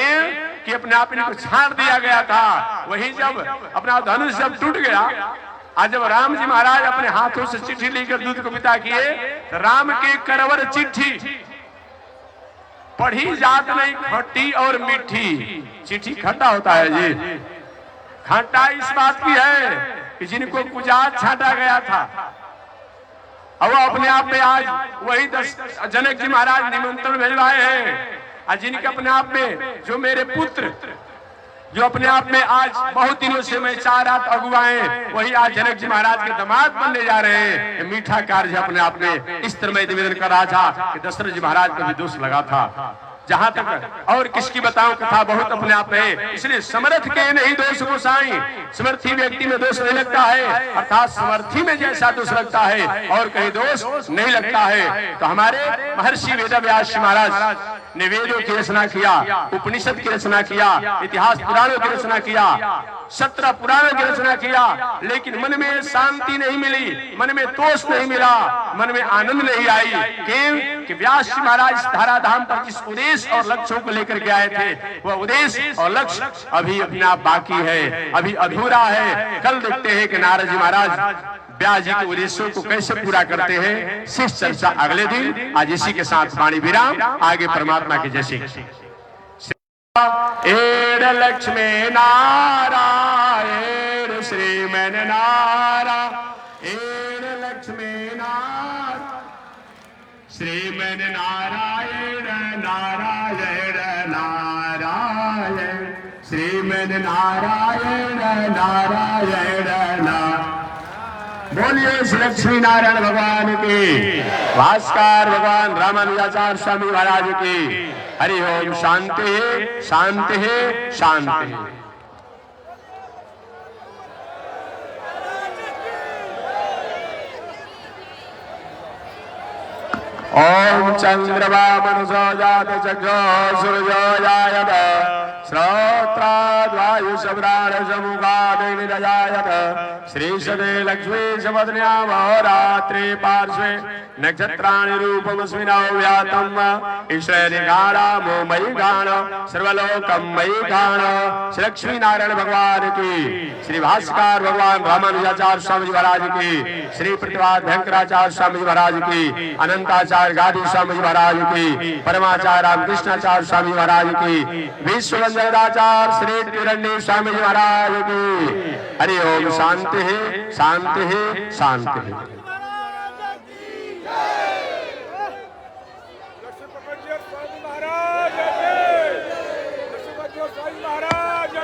कि अपने आप इनको छांट दिया गया था। वही जब अपना धनुष जब टूट गया, आज जब राम जी महाराज अपने हाथों से चिट्ठी लेकर दूध को पिता किए, तो राम की करवर चिट्ठी पढ़ी जात नहीं, खट्टी और मीठी। चिट्ठी खट्टा होता है जी, खट्टा इस बात की है कि जिनको कुजात छाटा गया था, और अपने आप में आज वही जनक जी महाराज निमंत्रण भिजवाए हैं, जिनके अपने आप में जो मेरे पुत्र, जो अपने आप में आज बहुत दिनों से मैं 4 रात अगुवाएं, वही आज जनक जी महाराज के दामाद बनने जा रहे हैं। मीठा कार्य अपने आप में इस तरह मैं निवेदन कर रहा था कि दशरथ जी महाराज का भी दोष लगा था। जहां तक और किसकी बताऊं, कथा बहुत अपने आप में, इसलिए समर्थ के नहीं दोष गोसाई, समर्थी व्यक्ति में दोष नहीं लगता है, अर्थात समर्थी में जैसा दोष लगता है और कहीं दोष नहीं लगता है। तो हमारे महर्षि वेदव्यास महाराज ने वेदों की रचना किया, उपनिषद की रचना किया, इतिहास पुराणों की रचना किया, 17 पुराणों की रचना किया, लेकिन मन में शांति नहीं मिली, मन में तोष नहीं मिला, मन में आनंद नहीं आई। क्यों कि व्यास जी महाराज धाराधाम पर जिस उद्देश्य और लक्ष्यों को लेकर के आए थे, वह उद्देश्य और लक्ष्य अभी अपने आप बाकी है, अभी अधूरा है। कल देखते हैं कि नारद जी महाराज व्यास जी के उद्देश्यों को कैसे पूरा करते हैं, शेष चर्चा अगले दिन। आज इसी के साथ वाणी विराम, आगे परमात्मा के जैसे एड लक्ष्मी नारायण श्रीमन नारायण, एड लक्ष्मी नारायण श्रीमन नारायण, नारायण नारायण श्रीमन नारायण, नारायण नारायण। बोलिए श्री लक्ष्मी नारायण भगवान की, भास्कर भगवान रामानुजाचार्य स्वामी महाराज की। हरि ओम। शांति है, शांति है, शांति है। ओम चंद्रमा मनसो जात चक्षो सूर्यो जायत श्रोत्राद्वायुशब्राणसमुखादिनिरजायत श्रीशदे लक्ष्मी सपत्न्यामहोरात्रे पार्श्वे नक्षत्राणि रूपमस्मिन् व्यातम् ईश्वरिकारामो मयि गान सर्वलोकं मयि गान। श्री लक्ष्मी नारायण भगवान की, श्री भास्कर भगवान रामानुजाचार्य स्वामी जी महाराज की, श्री प्रतिभात भयंकराचार्य स्वामी जी महाराज की, अनंताचार्य गादी स्वामी जी महाराज की, परमाचार्य रामकृष्णाचार्य स्वामी महाराज की, विश्ववंदनाचार्य श्री तिरंडी स्वामी जी महाराज की। हरि ओम। शांति है, शांति है, शांति है। महाराज